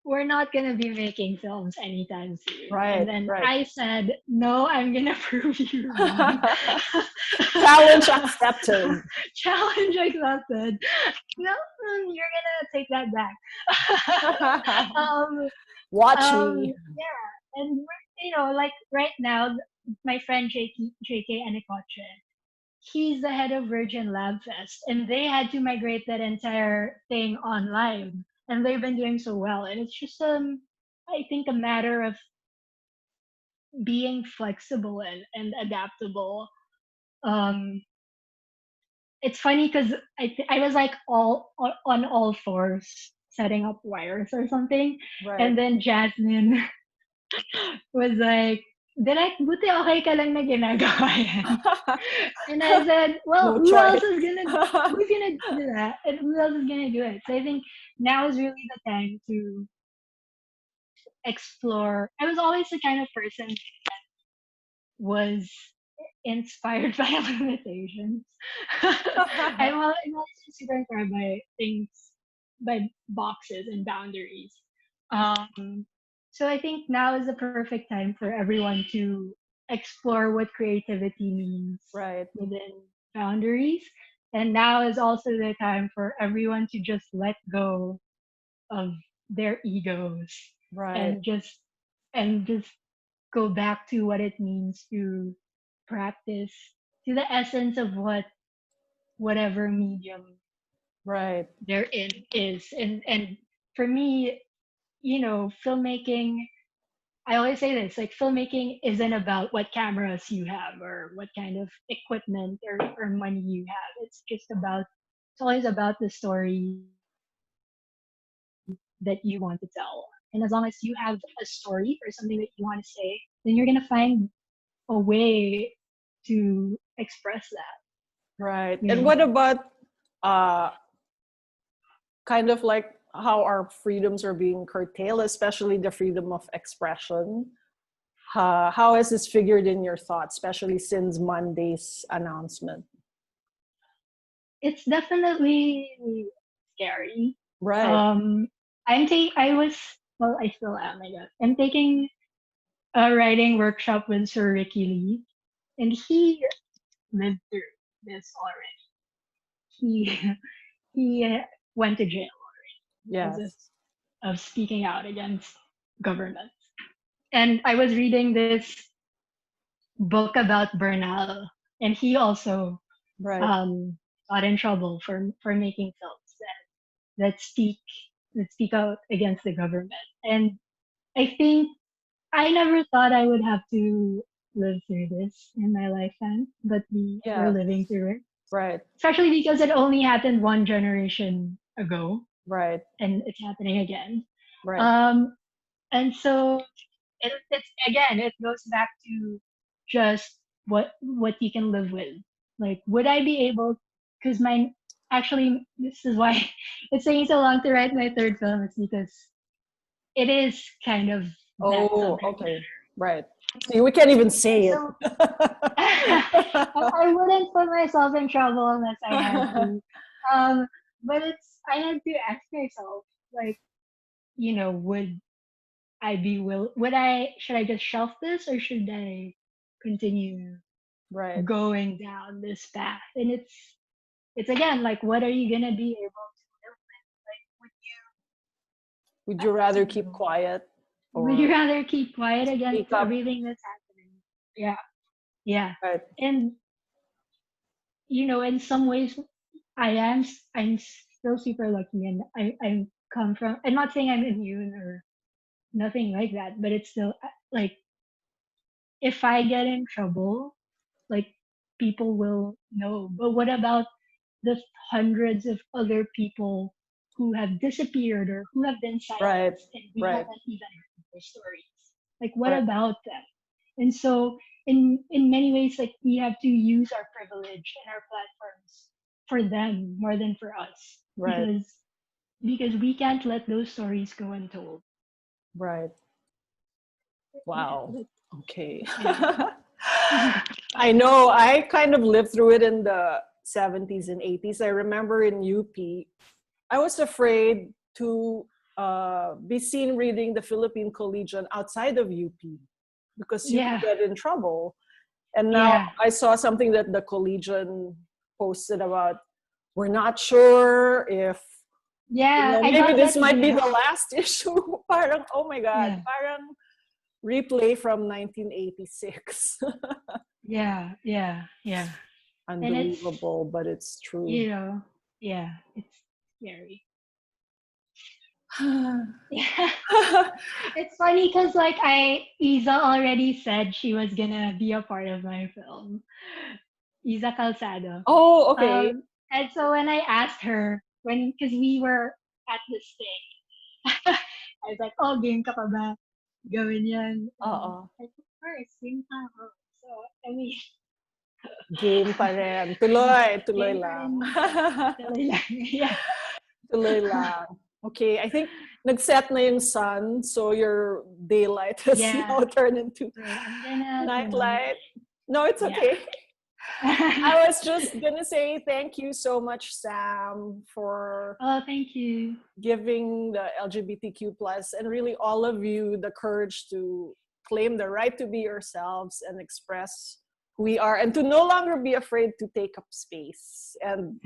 we're not gonna be making films anytime soon. And
right,
then
right.
I said, no, I'm gonna prove you wrong.
Challenge accepted.
Challenge accepted. No, you're gonna take that back. um,
Watch me.
yeah, and like right now, my friend JK Anicoche, he's the head of Virgin Lab Fest, and they had to migrate that entire thing online, and they've been doing so well. And it's just I think a matter of being flexible and adaptable. Um, it's funny because I was like on all fours setting up wires or something,
Right.
and then Jasmine was like, Direk, buti okay ka lang na ginagawa yan. And I said, well,
No
who else
choice.
is who's gonna do that? And who else is gonna do it? So I think now is really the time to explore. I was always the kind of person was inspired by limitations. I'm always super inspired by things, by boxes and boundaries. So I think now is the perfect time for everyone to explore what creativity means
Right,
within boundaries. And now is also the time for everyone to just let go of their egos
right,
and just go back to what it means to practice, to the essence of whatever medium
right,
they're in is. And for me, filmmaking, I always say this, like filmmaking isn't about what cameras you have or what kind of equipment or money you have. It's always about the story that you want to tell. And as long as you have a story or something that you want to say, then you're gonna find a way to express that.
right.
You
And
know?
what about uh kind of like how our freedoms are being curtailed, especially the freedom of expression. How has this figured in your thoughts, especially since Monday's announcement?
It's definitely scary.
Right.
I was, well, I still am, I guess. I'm taking a writing workshop with Sir Ricky Lee, and he lived through this already. He he went to jail because
Yes.
of speaking out against government. And I was reading this book about Bernal, and he also
Right.
um, got in trouble for making films that speak that speak out against the government. And I think I never thought I would have to live through this in my lifetime, but we're
Yes.
living through it.
Right.
Especially because it only happened one generation ago,
Right.
and it's happening again.
Right.
Um, and so it's again, it goes back to just what you can live with. Like, would I be able? Because my actually, this is why it's taking so long to write my third film. It's because it is kind of that
Oh,
subject
okay. Right. See, we can't even
matter.
say it.
So I wouldn't put myself in trouble unless I had to. But I had to ask myself, like, would should I just shelf this, or should I continue
Right.
going down this path? And it's again, like, what are you gonna be able to live with? Like,
Would you rather
you
keep
know,
quiet
would you
or
rather keep quiet against
speak up?
everything that's happening? Yeah, yeah.
Right.
And in some ways, I'm still super lucky, and I come from. I'm not saying I'm immune or nothing like that, but it's still like, if I get in trouble, like, people will know. But what about the hundreds of other people who have disappeared or who have been
Right.
silenced, and we
Right.
haven't even heard their stories? Like, what
Right.
about them? And so, in many ways, like, we have to use our privilege and our platforms for them more than for us,
Right.
because we can't let those stories go untold.
Right.
Yeah,
Wow. Okay.
yeah.
I know I kind of lived through it in the 70s and 80s. I remember in UP, I was afraid to be seen reading the Philippine Collegian outside of UP because you could
Yeah,
get in trouble. And now
yeah,
I saw something that the Collegian posted about, we're not sure if,
yeah. I
maybe
got
this
that
might be the
email.
last issue. Parang, oh my God,
Yeah,
parang replay from 1986.
yeah, yeah, yeah. And it's,
Unbelievable, but it's true.
you know, yeah, it's scary. Yeah. It's funny because, like, Isa already said she was gonna be a part of my film. Isa Calzado.
Oh, okay.
And so when I asked her, because we were at this thing, I was like, oh, game ka pa ba? Gawin yan. And
Oo.
like, of course, game pa ako. So, I mean,
Game pa rin. Tuloy, tuloy
game pa
lang.
rin. Tuloy lang. Yeah.
Tuloy lang. Okay, I think nag-set na yung sun, so your daylight has
Yeah.
now turned into
So I'm gonna go.
nightlight. No, it's
Yeah.
okay. I was just gonna say thank you so much, Sam, for
Oh, thank you.
giving the LGBTQ plus and really all of you the courage to claim the right to be yourselves and express who we are and to no longer be afraid to take up space. And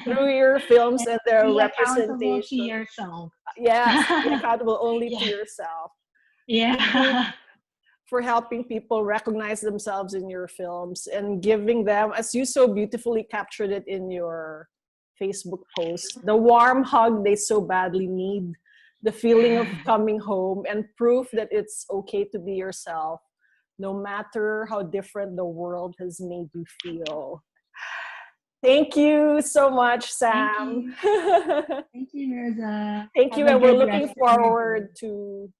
through your films
And
and their
be accountable to
representation,
yourself.
yes, be accountable only to
Yeah.
yourself. Really,
Yeah.
for helping people recognize themselves in your films and giving them, as you so beautifully captured it in your Facebook post, the warm hug they so badly need, the feeling of coming home, and proof that it's okay to be yourself, no matter how different the world has made you feel. Thank you so much,
Thank
Sam.
you. Thank you, Mirza.
Thank you,
Have a
and we're
good
looking
rest of your day.
forward to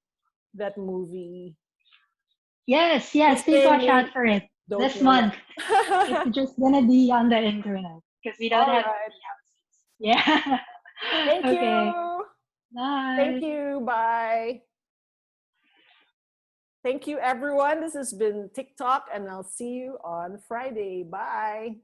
that movie.
Yes,
Who's
yes, please watch
saying
out for it
don't
this
know
month.
yet?
It's just gonna be on the internet because we don't
All
have
right.
movie houses. Yeah.
Thank
Okay.
you.
Bye.
Thank you. Bye. Thank you, everyone. This has been TikTok, and I'll see you on Friday. Bye.